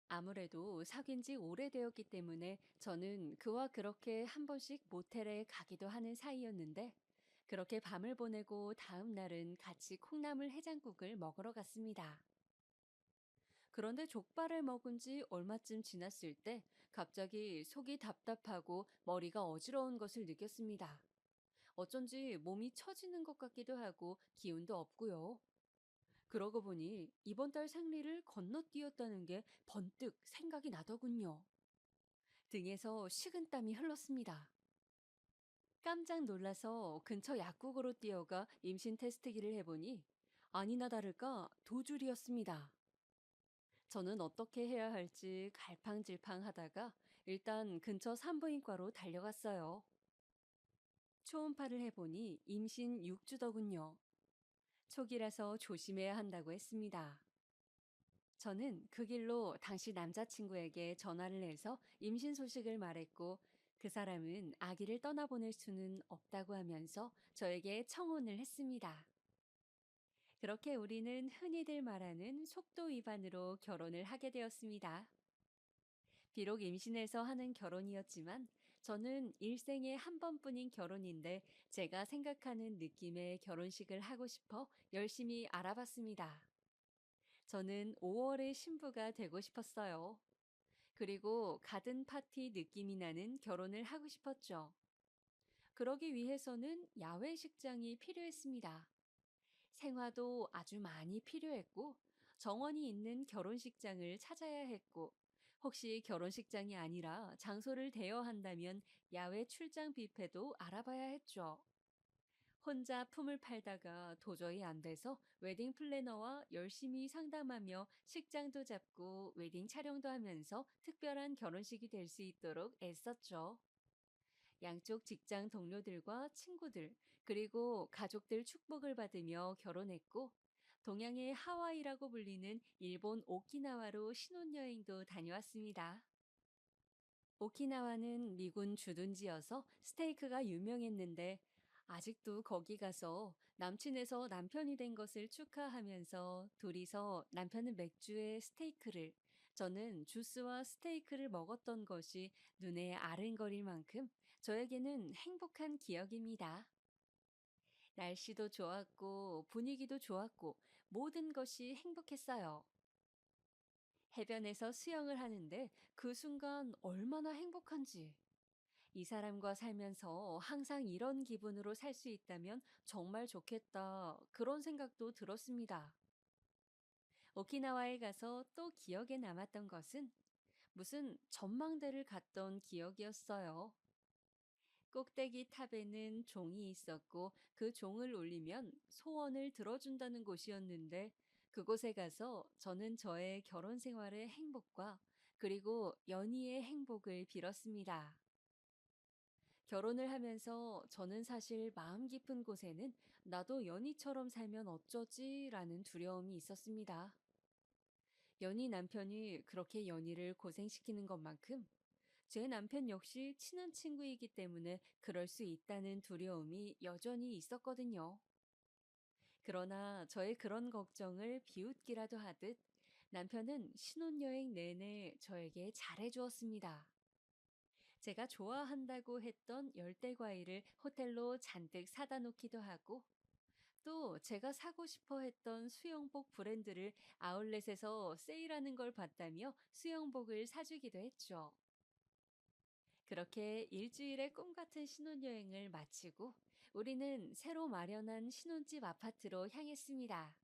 아무래도 사귄 지 오래되었기 때문에 저는 그와 그렇게 한 번씩 모텔에 가기도 하는 사이였는데 그렇게 밤을 보내고 다음 날은 같이 콩나물 해장국을 먹으러 갔습니다. 그런데 족발을 먹은 지 얼마쯤 지났을 때 갑자기 속이 답답하고 머리가 어지러운 것을 느꼈습니다. 어쩐지 몸이 처지는 것 같기도 하고 기운도 없고요. 그러고 보니 이번 달 생리를 건너뛰었다는 게 번뜩 생각이 나더군요. 등에서 식은땀이 흘렀습니다. 깜짝 놀라서 근처 약국으로 뛰어가 임신 테스트기를 해보니 아니나 다를까 도줄이었습니다. 저는 어떻게 해야 할지 갈팡질팡 하다가 일단 근처 산부인과로 달려갔어요. 초음파를 해보니 임신 6주더군요. 초기라서 조심해야 한다고 했습니다. 저는 그 길로 당시 남자친구에게 전화를 해서 임신 소식을 말했고 그 사람은 아기를 떠나보낼 수는 없다고 하면서 저에게 청혼을 했습니다. 그렇게 우리는 흔히들 말하는 속도 위반으로 결혼을 하게 되었습니다. 비록 임신해서 하는 결혼이었지만 저는 일생에 한 번뿐인 결혼인데 제가 생각하는 느낌의 결혼식을 하고 싶어 열심히 알아봤습니다. 저는 5월의 신부가 되고 싶었어요. 그리고 가든 파티 느낌이 나는 결혼을 하고 싶었죠. 그러기 위해서는 야외 식장이 필요했습니다. 생화도 아주 많이 필요했고, 정원이 있는 결혼식장을 찾아야 했고, 혹시 결혼식장이 아니라 장소를 대여한다면 야외 출장 뷔페도 알아봐야 했죠. 혼자 품을 팔다가 도저히 안 돼서 웨딩 플래너와 열심히 상담하며 식장도 잡고 웨딩 촬영도 하면서 특별한 결혼식이 될 수 있도록 애썼죠. 양쪽 직장 동료들과 친구들, 그리고 가족들 축복을 받으며 결혼했고, 동양의 하와이라고 불리는 일본 오키나와로 신혼여행도 다녀왔습니다. 오키나와는 미군 주둔지여서 스테이크가 유명했는데, 아직도 거기 가서 남친에서 남편이 된 것을 축하하면서 둘이서 남편은 맥주에 스테이크를, 저는 주스와 스테이크를 먹었던 것이 눈에 아른거릴 만큼 저에게는 행복한 기억입니다. 날씨도 좋았고 분위기도 좋았고 모든 것이 행복했어요. 해변에서 수영을 하는데 그 순간 얼마나 행복한지. 이 사람과 살면서 항상 이런 기분으로 살 수 있다면 정말 좋겠다. 그런 생각도 들었습니다. 오키나와에 가서 또 기억에 남았던 것은 무슨 전망대를 갔던 기억이었어요. 꼭대기 탑에는 종이 있었고 그 종을 울리면 소원을 들어준다는 곳이었는데 그곳에 가서 저는 저의 결혼 생활의 행복과 그리고 연희의 행복을 빌었습니다. 결혼을 하면서 저는 사실 마음 깊은 곳에는 나도 연희처럼 살면 어쩌지? 라는 두려움이 있었습니다. 연희 남편이 그렇게 연희를 고생시키는 것만큼 제 남편 역시 친한 친구이기 때문에 그럴 수 있다는 두려움이 여전히 있었거든요. 그러나 저의 그런 걱정을 비웃기라도 하듯 남편은 신혼여행 내내 저에게 잘해주었습니다. 제가 좋아한다고 했던 열대과일을 호텔로 잔뜩 사다 놓기도 하고 또 제가 사고 싶어 했던 수영복 브랜드를 아울렛에서 세일하는 걸 봤다며 수영복을 사주기도 했죠. 그렇게 일주일의 꿈 같은 신혼여행을 마치고 우리는 새로 마련한 신혼집 아파트로 향했습니다.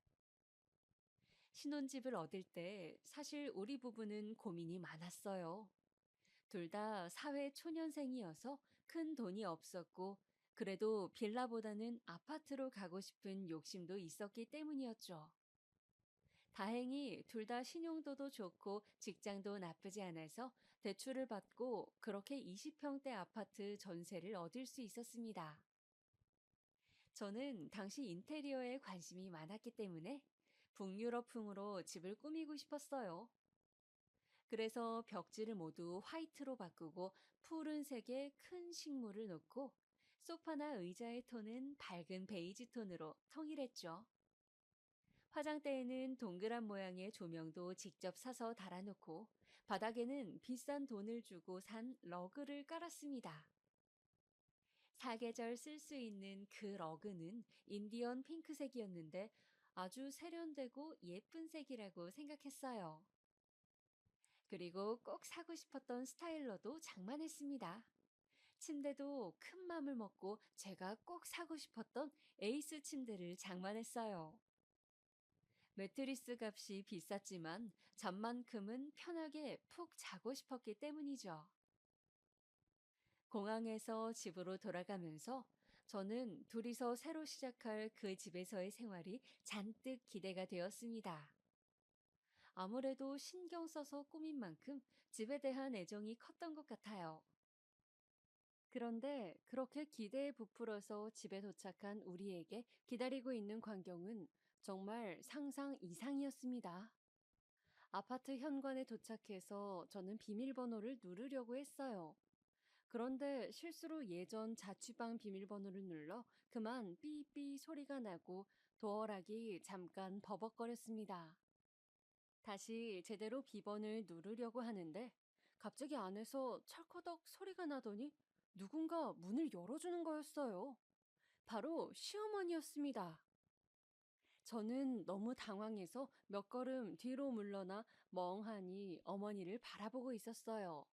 신혼집을 얻을 때 사실 우리 부부는 고민이 많았어요. 둘 다 사회 초년생이어서 큰 돈이 없었고 그래도 빌라보다는 아파트로 가고 싶은 욕심도 있었기 때문이었죠. 다행히 둘 다 신용도도 좋고 직장도 나쁘지 않아서 대출을 받고 그렇게 20평대 아파트 전세를 얻을 수 있었습니다. 저는 당시 인테리어에 관심이 많았기 때문에 북유럽풍으로 집을 꾸미고 싶었어요. 그래서 벽지를 모두 화이트로 바꾸고 푸른색의 큰 식물을 놓고 소파나 의자의 톤은 밝은 베이지 톤으로 통일했죠. 화장대에는 동그란 모양의 조명도 직접 사서 달아놓고 바닥에는 비싼 돈을 주고 산 러그를 깔았습니다. 사계절 쓸 수 있는 그 러그는 인디언 핑크색이었는데 아주 세련되고 예쁜 색이라고 생각했어요. 그리고 꼭 사고 싶었던 스타일러도 장만했습니다. 침대도 큰 맘을 먹고 제가 꼭 사고 싶었던 에이스 침대를 장만했어요. 매트리스 값이 비쌌지만 잠만큼은 편하게 푹 자고 싶었기 때문이죠. 공항에서 집으로 돌아가면서 저는 둘이서 새로 시작할 그 집에서의 생활이 잔뜩 기대가 되었습니다. 아무래도 신경 써서 꾸민 만큼 집에 대한 애정이 컸던 것 같아요. 그런데 그렇게 기대에 부풀어서 집에 도착한 우리에게 기다리고 있는 광경은 정말 상상 이상이었습니다. 아파트 현관에 도착해서 저는 비밀번호를 누르려고 했어요. 그런데 실수로 예전 자취방 비밀번호를 눌러 그만 삐삐 소리가 나고 도어락이 잠깐 버벅거렸습니다. 다시 제대로 비번을 누르려고 하는데 갑자기 안에서 철커덕 소리가 나더니 누군가 문을 열어주는 거였어요. 바로 시어머니였습니다. 저는 너무 당황해서 몇 걸음 뒤로 물러나 멍하니 어머니를 바라보고 있었어요.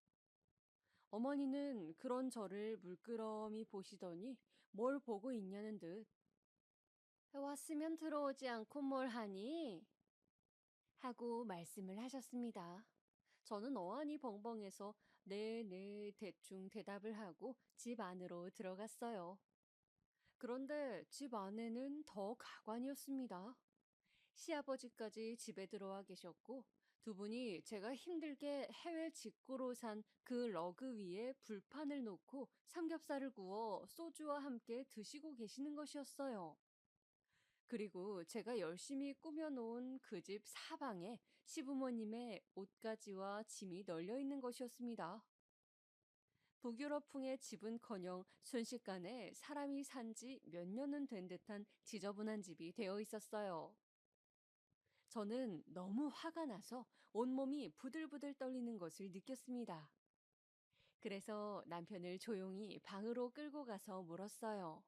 어머니는 그런 저를 물끄러미 보시더니 뭘 보고 있냐는 듯 왔으면 들어오지 않고 뭘 하니? 하고 말씀을 하셨습니다. 저는 어안이 벙벙해서 네, 네, 대충 대답을 하고 집 안으로 들어갔어요. 그런데 집 안에는 더 가관이었습니다. 시아버지까지 집에 들어와 계셨고 두 분이 제가 힘들게 해외 직구로 산 그 러그 위에 불판을 놓고 삼겹살을 구워 소주와 함께 드시고 계시는 것이었어요. 그리고 제가 열심히 꾸며놓은 그 집 사방에 시부모님의 옷가지와 짐이 널려 있는 것이었습니다. 북유럽풍의 집은커녕 순식간에 사람이 산지 몇 년은 된 듯한 지저분한 집이 되어 있었어요. 저는 너무 화가 나서 온몸이 부들부들 떨리는 것을 느꼈습니다. 그래서 남편을 조용히 방으로 끌고 가서 물었어요.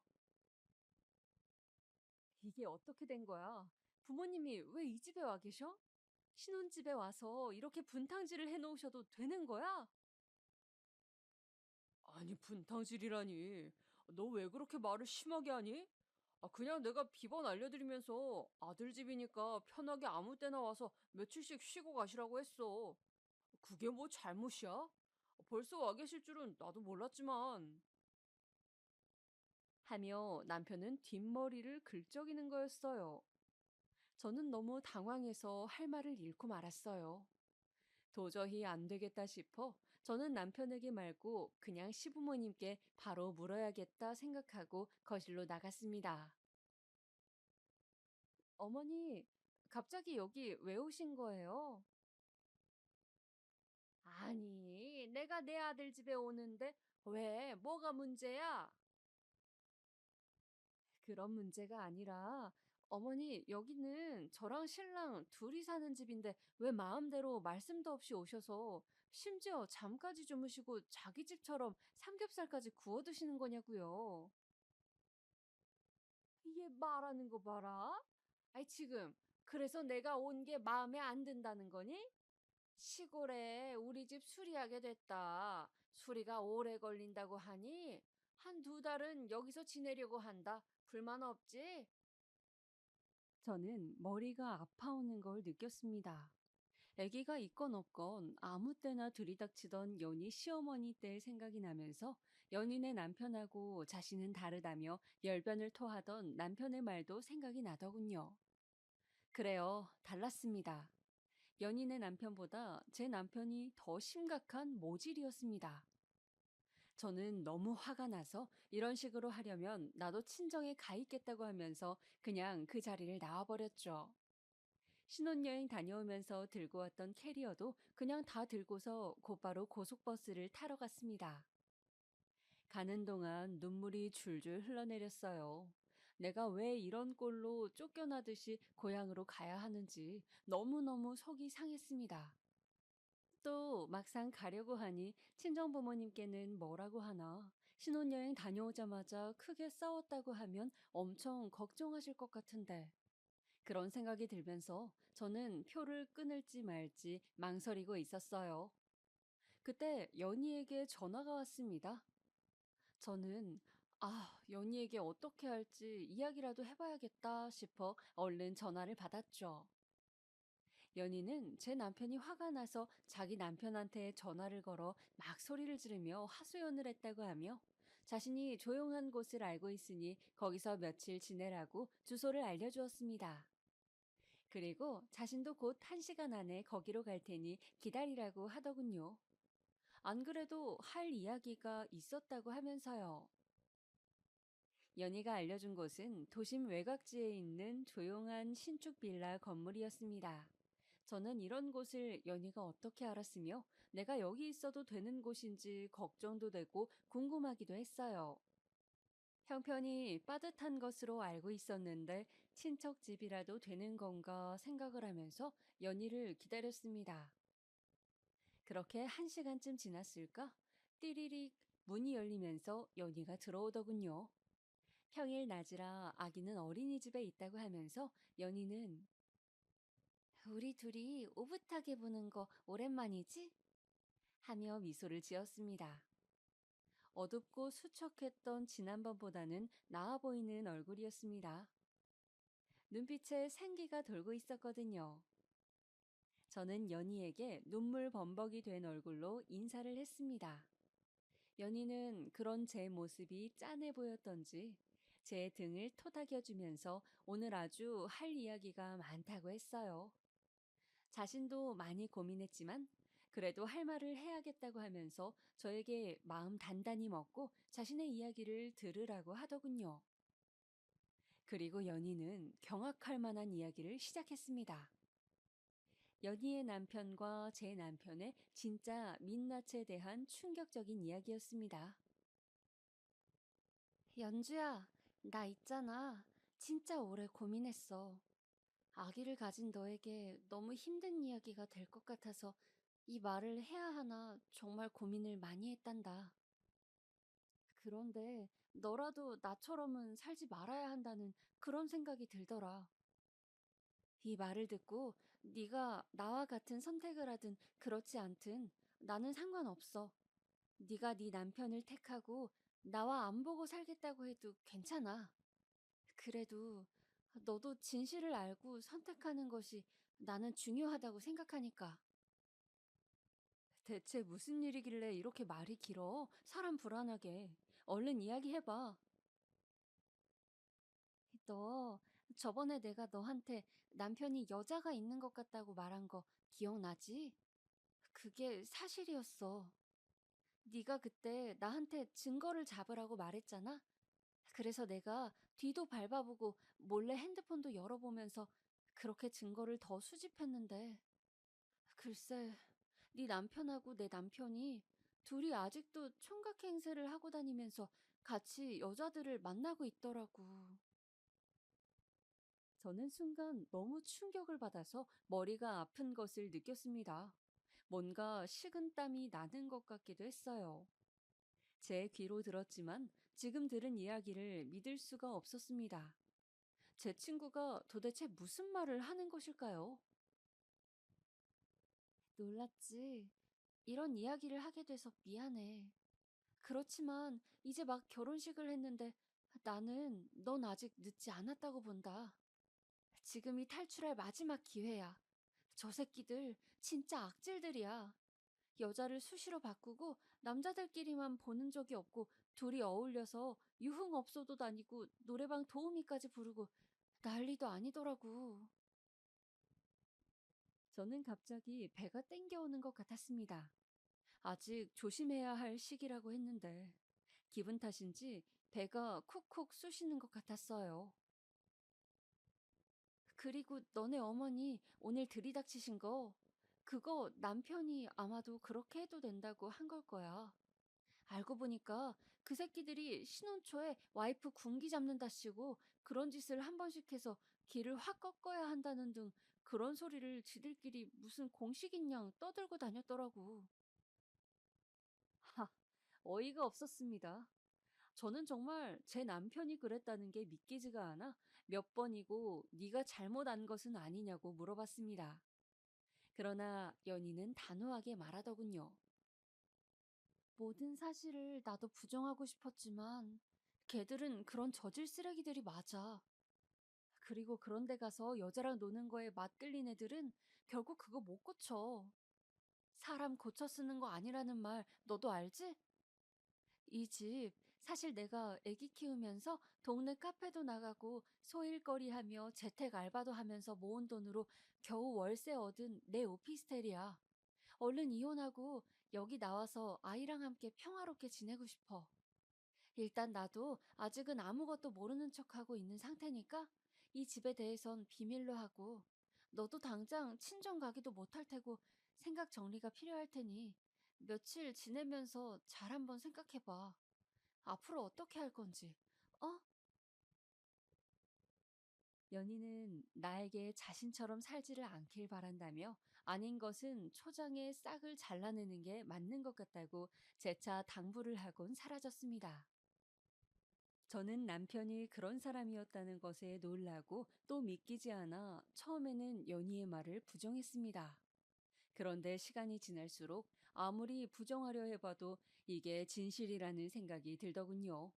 이게 어떻게 된 거야? 부모님이 왜 이 집에 와 계셔? 신혼집에 와서 이렇게 분탕질을 해놓으셔도 되는 거야? 아니, 분탕질이라니. 너 왜 그렇게 말을 심하게 하니? 그냥 내가 비번 알려드리면서 아들 집이니까 편하게 아무 때나 와서 며칠씩 쉬고 가시라고 했어. 그게 뭐 잘못이야? 벌써 와 계실 줄은 나도 몰랐지만. 하며 남편은 뒷머리를 긁적이는 거였어요. 저는 너무 당황해서 할 말을 잃고 말았어요. 도저히 안 되겠다 싶어 저는 남편에게 말고 그냥 시부모님께 바로 물어야겠다 생각하고 거실로 나갔습니다. 어머니, 갑자기 여기 왜 오신 거예요? 아니, 내가 내 아들 집에 오는데 왜? 뭐가 문제야? 그런 문제가 아니라 어머니, 여기는 저랑 신랑 둘이 사는 집인데 왜 마음대로 말씀도 없이 오셔서 심지어 잠까지 주무시고 자기 집처럼 삼겹살까지 구워 드시는 거냐고요. 이게 말하는 거 봐라. 아이 지금 그래서 내가 온 게 마음에 안 든다는 거니? 시골에 우리 집 수리하게 됐다. 수리가 오래 걸린다고 하니 한 두 달은 여기서 지내려고 한다. 불만 없지? 저는 머리가 아파오는 걸 느꼈습니다. 아기가 있건 없건 아무 때나 들이닥치던 연희 시어머니 때의 생각이 나면서 연인의 남편하고 자신은 다르다며 열변을 토하던 남편의 말도 생각이 나더군요. 그래요, 달랐습니다. 연인의 남편보다 제 남편이 더 심각한 모질이었습니다. 저는 너무 화가 나서 이런 식으로 하려면 나도 친정에 가 있겠다고 하면서 그냥 그 자리를 나와버렸죠. 신혼여행 다녀오면서 들고 왔던 캐리어도 그냥 다 들고서 곧바로 고속버스를 타러 갔습니다. 가는 동안 눈물이 줄줄 흘러내렸어요. 내가 왜 이런 꼴로 쫓겨나듯이 고향으로 가야 하는지 너무너무 속이 상했습니다. 또 막상 가려고 하니 친정부모님께는 뭐라고 하나, 신혼여행 다녀오자마자 크게 싸웠다고 하면 엄청 걱정하실 것 같은데, 그런 생각이 들면서 저는 표를 끊을지 말지 망설이고 있었어요. 그때 연희에게 전화가 왔습니다. 저는 연희에게 어떻게 할지 이야기라도 해봐야겠다 싶어 얼른 전화를 받았죠. 연희는 제 남편이 화가 나서 자기 남편한테 전화를 걸어 막 소리를 지르며 하소연을 했다고 하며 자신이 조용한 곳을 알고 있으니 거기서 며칠 지내라고 주소를 알려주었습니다. 그리고 자신도 곧 1시간 안에 거기로 갈 테니 기다리라고 하더군요. 안 그래도 할 이야기가 있었다고 하면서요. 연희가 알려준 곳은 도심 외곽지에 있는 조용한 신축 빌라 건물이었습니다. 저는 이런 곳을 연희가 어떻게 알았으며 내가 여기 있어도 되는 곳인지 걱정도 되고 궁금하기도 했어요. 형편이 빠듯한 것으로 알고 있었는데 친척 집이라도 되는 건가 생각을 하면서 연희를 기다렸습니다. 그렇게 1시간쯤 지났을까? 띠리릭 문이 열리면서 연희가 들어오더군요. 평일 낮이라 아기는 어린이집에 있다고 하면서 연희는 우리 둘이 오붓하게 보는 거 오랜만이지? 하며 미소를 지었습니다. 어둡고 수척했던 지난번보다는 나아 보이는 얼굴이었습니다. 눈빛에 생기가 돌고 있었거든요. 저는 연희에게 눈물 범벅이 된 얼굴로 인사를 했습니다. 연희는 그런 제 모습이 짠해 보였던지 제 등을 토닥여주면서 오늘 아주 할 이야기가 많다고 했어요. 자신도 많이 고민했지만 그래도 할 말을 해야겠다고 하면서 저에게 마음 단단히 먹고 자신의 이야기를 들으라고 하더군요. 그리고 연희는 경악할 만한 이야기를 시작했습니다. 연희의 남편과 제 남편의 진짜 민낯에 대한 충격적인 이야기였습니다. 연주야, 나 있잖아. 진짜 오래 고민했어. 아기를 가진 너에게 너무 힘든 이야기가 될 것 같아서 이 말을 해야 하나 정말 고민을 많이 했단다. 그런데 너라도 나처럼은 살지 말아야 한다는 그런 생각이 들더라. 이 말을 듣고 네가 나와 같은 선택을 하든 그렇지 않든 나는 상관없어. 네가 네 남편을 택하고 나와 안 보고 살겠다고 해도 괜찮아. 그래도 너도 진실을 알고 선택하는 것이 나는 중요하다고 생각하니까. 대체 무슨 일이길래 이렇게 말이 길어? 사람 불안하게. 얼른 이야기해봐. 너 저번에 내가 너한테 남편이 여자가 있는 것 같다고 말한 거 기억나지? 그게 사실이었어. 네가 그때 나한테 증거를 잡으라고 말했잖아? 그래서 내가 뒤도 밟아보고 몰래 핸드폰도 열어보면서 그렇게 증거를 더 수집했는데 글쎄 네 남편하고 내 남편이 둘이 아직도 총각 행세를 하고 다니면서 같이 여자들을 만나고 있더라고. 저는 순간 너무 충격을 받아서 머리가 아픈 것을 느꼈습니다. 뭔가 식은땀이 나는 것 같기도 했어요. 제 귀로 들었지만 지금 들은 이야기를 믿을 수가 없었습니다. 제 친구가 도대체 무슨 말을 하는 것일까요? 놀랐지. 이런 이야기를 하게 돼서 미안해. 그렇지만 이제 막 결혼식을 했는데 나는 넌 아직 늦지 않았다고 본다. 지금이 탈출할 마지막 기회야. 저 새끼들 진짜 악질들이야. 여자를 수시로 바꾸고 남자들끼리만 보는 적이 없고 둘이 어울려서 유흥업소도 다니고 노래방 도우미까지 부르고 난리도 아니더라고. 저는 갑자기 배가 땡겨오는 것 같았습니다. 아직 조심해야 할 시기라고 했는데 기분 탓인지 배가 쿡쿡 쑤시는 것 같았어요. 그리고 너네 어머니 오늘 들이닥치신 거 그거 남편이 아마도 그렇게 해도 된다고 한 걸 거야. 알고 보니까 그 새끼들이 신혼 초에 와이프 군기 잡는다시고 그런 짓을 한 번씩 해서 길을 확 꺾어야 한다는 등 그런 소리를 지들끼리 무슨 공식인 양 떠들고 다녔더라고. 하, 어이가 없었습니다. 저는 정말 제 남편이 그랬다는 게 믿기지가 않아 몇 번이고 네가 잘못 안 것은 아니냐고 물어봤습니다. 그러나 연희는 단호하게 말하더군요. 모든 사실을 나도 부정하고 싶었지만 걔들은 그런 저질 쓰레기들이 맞아. 그리고 그런 데 가서 여자랑 노는 거에 맛 끌린 애들은 결국 그거 못 고쳐. 사람 고쳐 쓰는 거 아니라는 말 너도 알지? 이 집 사실 내가 애기 키우면서 동네 카페도 나가고 소일거리 하며 재택 알바도 하면서 모은 돈으로 겨우 월세 얻은 내 오피스텔이야. 얼른 이혼하고 여기 나와서 아이랑 함께 평화롭게 지내고 싶어. 일단 나도 아직은 아무것도 모르는 척하고 있는 상태니까 이 집에 대해선 비밀로 하고 너도 당장 친정 가기도 못할 테고 생각 정리가 필요할 테니 며칠 지내면서 잘 한번 생각해봐. 앞으로 어떻게 할 건지, 어? 연희는 나에게 자신처럼 살지를 않길 바란다며 아닌 것은 초장에 싹을 잘라내는 게 맞는 것 같다고 재차 당부를 하곤 사라졌습니다. 저는 남편이 그런 사람이었다는 것에 놀라고 또 믿기지 않아 처음에는 연희의 말을 부정했습니다. 그런데 시간이 지날수록 아무리 부정하려 해봐도 이게 진실이라는 생각이 들더군요.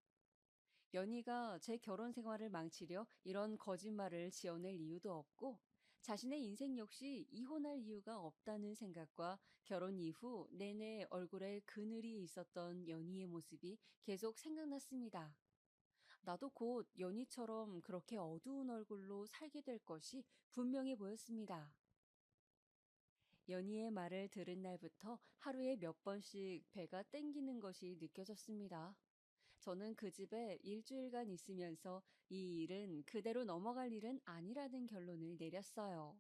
연희가 제 결혼 생활을 망치려 이런 거짓말을 지어낼 이유도 없고 자신의 인생 역시 이혼할 이유가 없다는 생각과 결혼 이후 내내 얼굴에 그늘이 있었던 연희의 모습이 계속 생각났습니다. 나도 곧 연희처럼 그렇게 어두운 얼굴로 살게 될 것이 분명해 보였습니다. 연희의 말을 들은 날부터 하루에 몇 번씩 배가 땡기는 것이 느껴졌습니다. 저는 그 집에 일주일간 있으면서 이 일은 그대로 넘어갈 일은 아니라는 결론을 내렸어요.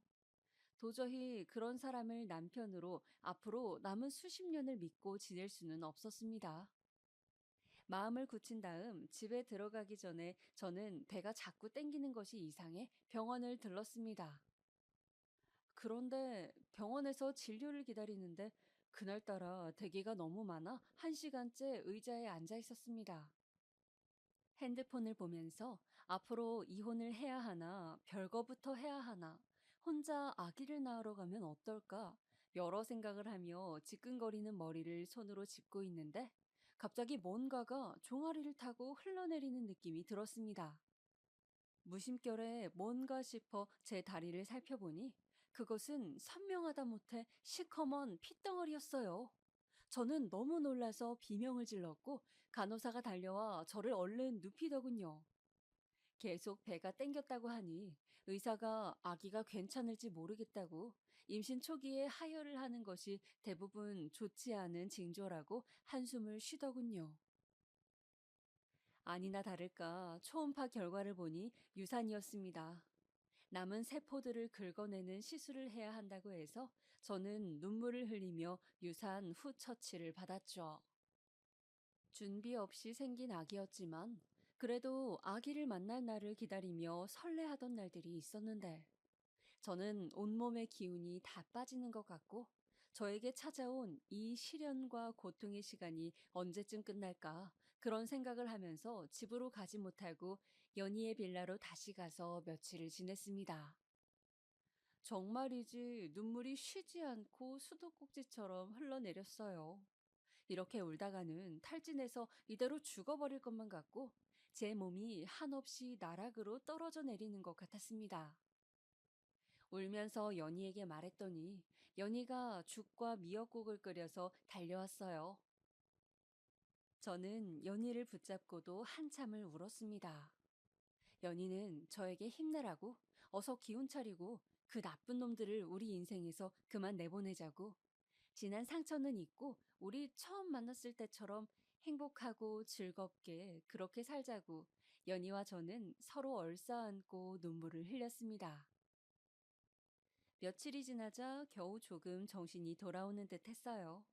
도저히 그런 사람을 남편으로 앞으로 남은 수십 년을 믿고 지낼 수는 없었습니다. 마음을 굳힌 다음 집에 들어가기 전에 저는 배가 자꾸 땡기는 것이 이상해 병원을 들렀습니다. 그런데 병원에서 진료를 기다리는데 그날따라 대기가 너무 많아 1시간째 의자에 앉아 있었습니다. 핸드폰을 보면서 앞으로 이혼을 해야 하나, 별거부터 해야 하나, 혼자 아기를 낳으러 가면 어떨까, 여러 생각을 하며 지끈거리는 머리를 손으로 짚고 있는데 갑자기 뭔가가 종아리를 타고 흘러내리는 느낌이 들었습니다. 무심결에 뭔가 싶어 제 다리를 살펴보니 그것은 선명하다 못해 시커먼 핏덩어리였어요. 저는 너무 놀라서 비명을 질렀고 간호사가 달려와 저를 얼른 눕히더군요. 계속 배가 땡겼다고 하니 의사가 아기가 괜찮을지 모르겠다고 임신 초기에 하혈을 하는 것이 대부분 좋지 않은 징조라고 한숨을 쉬더군요. 아니나 다를까 초음파 결과를 보니 유산이었습니다. 남은 세포들을 긁어내는 시술을 해야 한다고 해서 저는 눈물을 흘리며 유산 후 처치를 받았죠. 준비 없이 생긴 아기였지만 그래도 아기를 만날 날을 기다리며 설레하던 날들이 있었는데 저는 온몸의 기운이 다 빠지는 것 같고 저에게 찾아온 이 시련과 고통의 시간이 언제쯤 끝날까 그런 생각을 하면서 집으로 가지 못하고 연희의 빌라로 다시 가서 며칠을 지냈습니다. 정말이지 눈물이 쉬지 않고 수도꼭지처럼 흘러내렸어요. 이렇게 울다가는 탈진해서 이대로 죽어버릴 것만 같고 제 몸이 한없이 나락으로 떨어져 내리는 것 같았습니다. 울면서 연희에게 말했더니 연희가 죽과 미역국을 끓여서 달려왔어요. 저는 연희를 붙잡고도 한참을 울었습니다. 연희는 저에게 힘내라고 어서 기운 차리고 그 나쁜 놈들을 우리 인생에서 그만 내보내자고 지난 상처는 잊고 우리 처음 만났을 때처럼 행복하고 즐겁게 그렇게 살자고 연희와 저는 서로 얼싸안고 눈물을 흘렸습니다. 며칠이 지나자 겨우 조금 정신이 돌아오는 듯 했어요.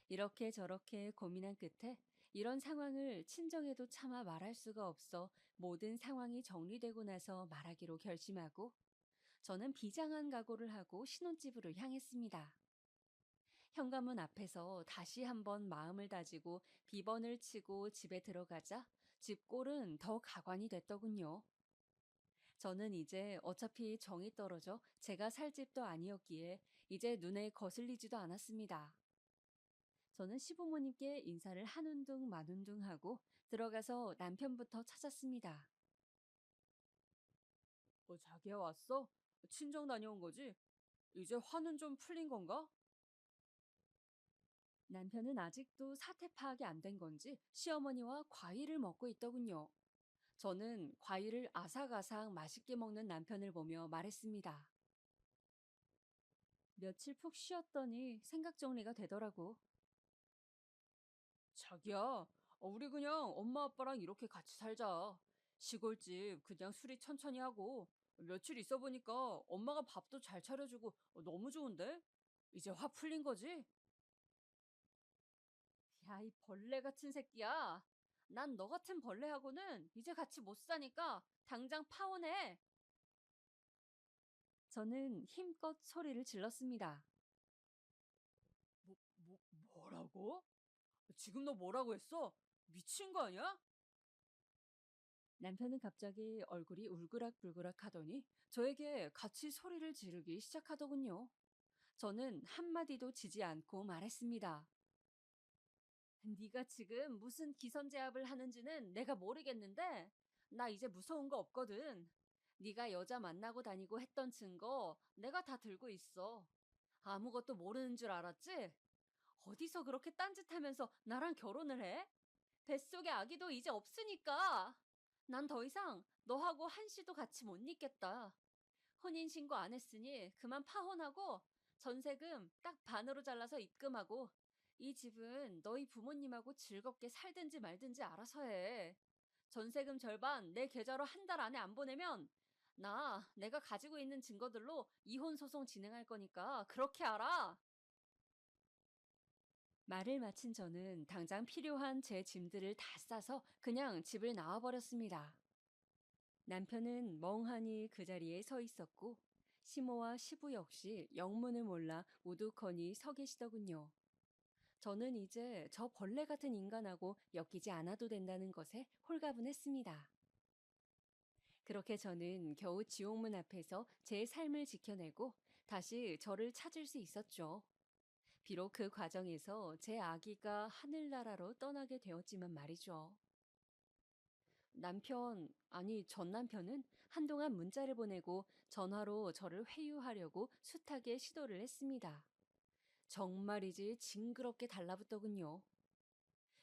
이렇게 저렇게 고민한 끝에 이런 상황을 친정에도 차마 말할 수가 없어 모든 상황이 정리되고 나서 말하기로 결심하고 저는 비장한 각오를 하고 신혼집으로 향했습니다. 현관문 앞에서 다시 한번 마음을 다지고 비번을 치고 집에 들어가자 집골은 더 가관이 됐더군요. 저는 이제 어차피 정이 떨어져 제가 살 집도 아니었기에 이제 눈에 거슬리지도 않았습니다. 저는 시부모님께 인사를 한운둥 만운둥 하고 들어가서 남편부터 찾았습니다. 자기야 왔어? 친정 다녀온 거지? 이제 화는 좀 풀린 건가? 남편은 아직도 사태 파악이 안 된 건지 시어머니와 과일을 먹고 있더군요. 저는 과일을 아삭아삭 맛있게 먹는 남편을 보며 말했습니다. 며칠 푹 쉬었더니 생각 정리가 되더라고. 자기야, 우리 그냥 엄마 아빠랑 이렇게 같이 살자. 시골집 그냥 수리 천천히 하고 며칠 있어 보니까 엄마가 밥도 잘 차려주고 너무 좋은데? 이제 화 풀린 거지? 야, 이 벌레 같은 새끼야. 난 너 같은 벌레하고는 이제 같이 못 사니까 당장 파혼해. 저는 힘껏 소리를 질렀습니다. 뭐라고? 지금 너 뭐라고 했어? 미친 거 아니야? 남편은 갑자기 얼굴이 울그락불그락 하더니 저에게 같이 소리를 지르기 시작하더군요. 저는 한마디도 지지 않고 말했습니다. 네가 지금 무슨 기선제압을 하는지는 내가 모르겠는데 나 이제 무서운 거 없거든. 네가 여자 만나고 다니고 했던 증거 내가 다 들고 있어. 아무것도 모르는 줄 알았지? 어디서 그렇게 딴짓하면서 나랑 결혼을 해? 뱃속에 아기도 이제 없으니까. 난 더 이상 너하고 한시도 같이 못 있겠다. 혼인신고 안 했으니 그만 파혼하고 전세금 딱 반으로 잘라서 입금하고 이 집은 너희 부모님하고 즐겁게 살든지 말든지 알아서 해. 전세금 절반 내 계좌로 한 달 안에 안 보내면 내가 가지고 있는 증거들로 이혼 소송 진행할 거니까 그렇게 알아. 말을 마친 저는 당장 필요한 제 짐들을 다 싸서 그냥 집을 나와버렸습니다. 남편은 멍하니 그 자리에 서 있었고 시모와 시부 역시 영문을 몰라 우두커니 서 계시더군요. 저는 이제 저 벌레 같은 인간하고 엮이지 않아도 된다는 것에 홀가분했습니다. 그렇게 저는 겨우 지옥문 앞에서 제 삶을 지켜내고 다시 저를 찾을 수 있었죠. 비록 그 과정에서 제 아기가 하늘나라로 떠나게 되었지만 말이죠. 전 남편은 한동안 문자를 보내고 전화로 저를 회유하려고 숱하게 시도를 했습니다. 정말이지 징그럽게 달라붙더군요.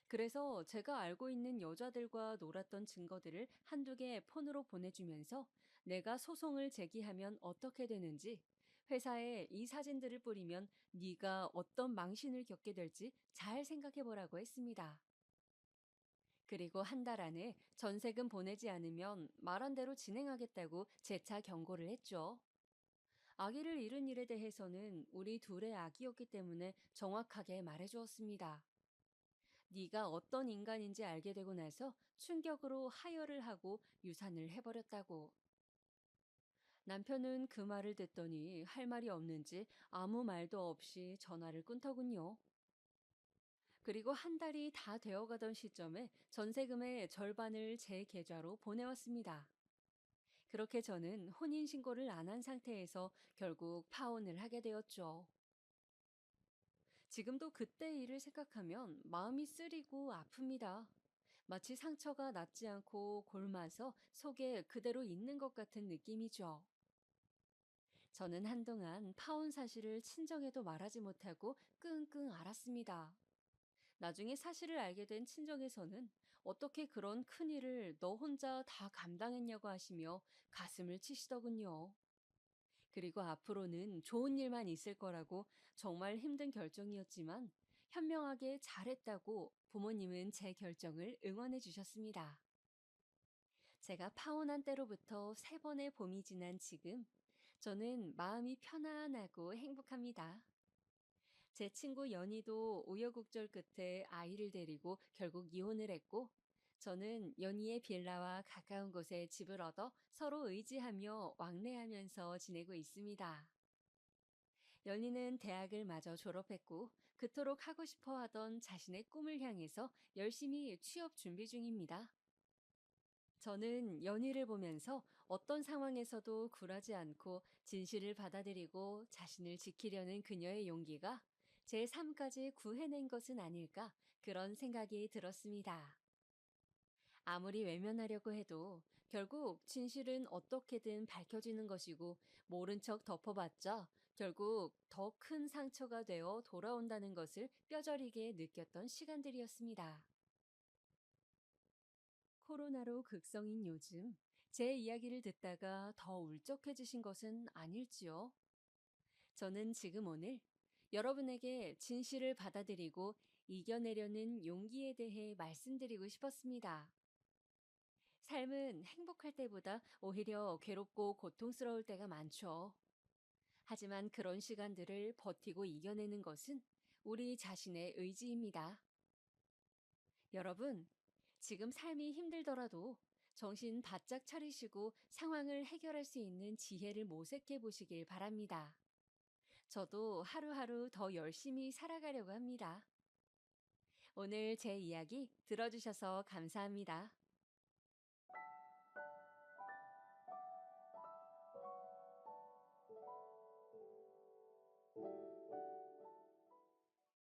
그래서 제가 알고 있는 여자들과 놀았던 증거들을 한두 개 폰으로 보내주면서 내가 소송을 제기하면 어떻게 되는지, 회사에 이 사진들을 뿌리면 네가 어떤 망신을 겪게 될지 잘 생각해 보라고 했습니다. 그리고 한 달 안에 전세금 보내지 않으면 말한 대로 진행하겠다고 재차 경고를 했죠. 아기를 잃은 일에 대해서는 우리 둘의 아기였기 때문에 정확하게 말해주었습니다. 네가 어떤 인간인지 알게 되고 나서 충격으로 하혈을 하고 유산을 해버렸다고. 남편은 그 말을 듣더니 할 말이 없는지 아무 말도 없이 전화를 끊더군요. 그리고 한 달이 다 되어가던 시점에 전세금의 절반을 제 계좌로 보내왔습니다. 그렇게 저는 혼인신고를 안 한 상태에서 결국 파혼을 하게 되었죠. 지금도 그때 일을 생각하면 마음이 쓰리고 아픕니다. 마치 상처가 낫지 않고 골마서 속에 그대로 있는 것 같은 느낌이죠. 저는 한동안 파혼 사실을 친정에도 말하지 못하고 끙끙 앓았습니다. 나중에 사실을 알게 된 친정에서는 어떻게 그런 큰일을 너 혼자 다 감당했냐고 하시며 가슴을 치시더군요. 그리고 앞으로는 좋은 일만 있을 거라고 정말 힘든 결정이었지만 현명하게 잘했다고 부모님은 제 결정을 응원해 주셨습니다. 제가 파혼한 때로부터 3번의 봄이 지난 지금, 저는 마음이 편안하고 행복합니다. 제 친구 연희도 우여곡절 끝에 아이를 데리고 결국 이혼을 했고, 저는 연희의 빌라와 가까운 곳에 집을 얻어 서로 의지하며 왕래하면서 지내고 있습니다. 연희는 대학을 마저 졸업했고, 그토록 하고 싶어 하던 자신의 꿈을 향해서 열심히 취업 준비 중입니다. 저는 연희를 보면서 어떤 상황에서도 굴하지 않고 진실을 받아들이고 자신을 지키려는 그녀의 용기가 제 삶까지 구해낸 것은 아닐까 그런 생각이 들었습니다. 아무리 외면하려고 해도 결국 진실은 어떻게든 밝혀지는 것이고 모른 척 덮어봤자 결국 더 큰 상처가 되어 돌아온다는 것을 뼈저리게 느꼈던 시간들이었습니다. 코로나로 극성인 요즘 제 이야기를 듣다가 더 울적해지신 것은 아닐지요? 저는 지금 오늘 여러분에게 진실을 받아들이고 이겨내려는 용기에 대해 말씀드리고 싶었습니다. 삶은 행복할 때보다 오히려 괴롭고 고통스러울 때가 많죠. 하지만 그런 시간들을 버티고 이겨내는 것은 우리 자신의 의지입니다. 여러분, 지금 삶이 힘들더라도 정신 바짝 차리시고 상황을 해결할 수 있는 지혜를 모색해 보시길 바랍니다. 저도 하루하루 더 열심히 살아가려고 합니다. 오늘 제 이야기 들어주셔서 감사합니다.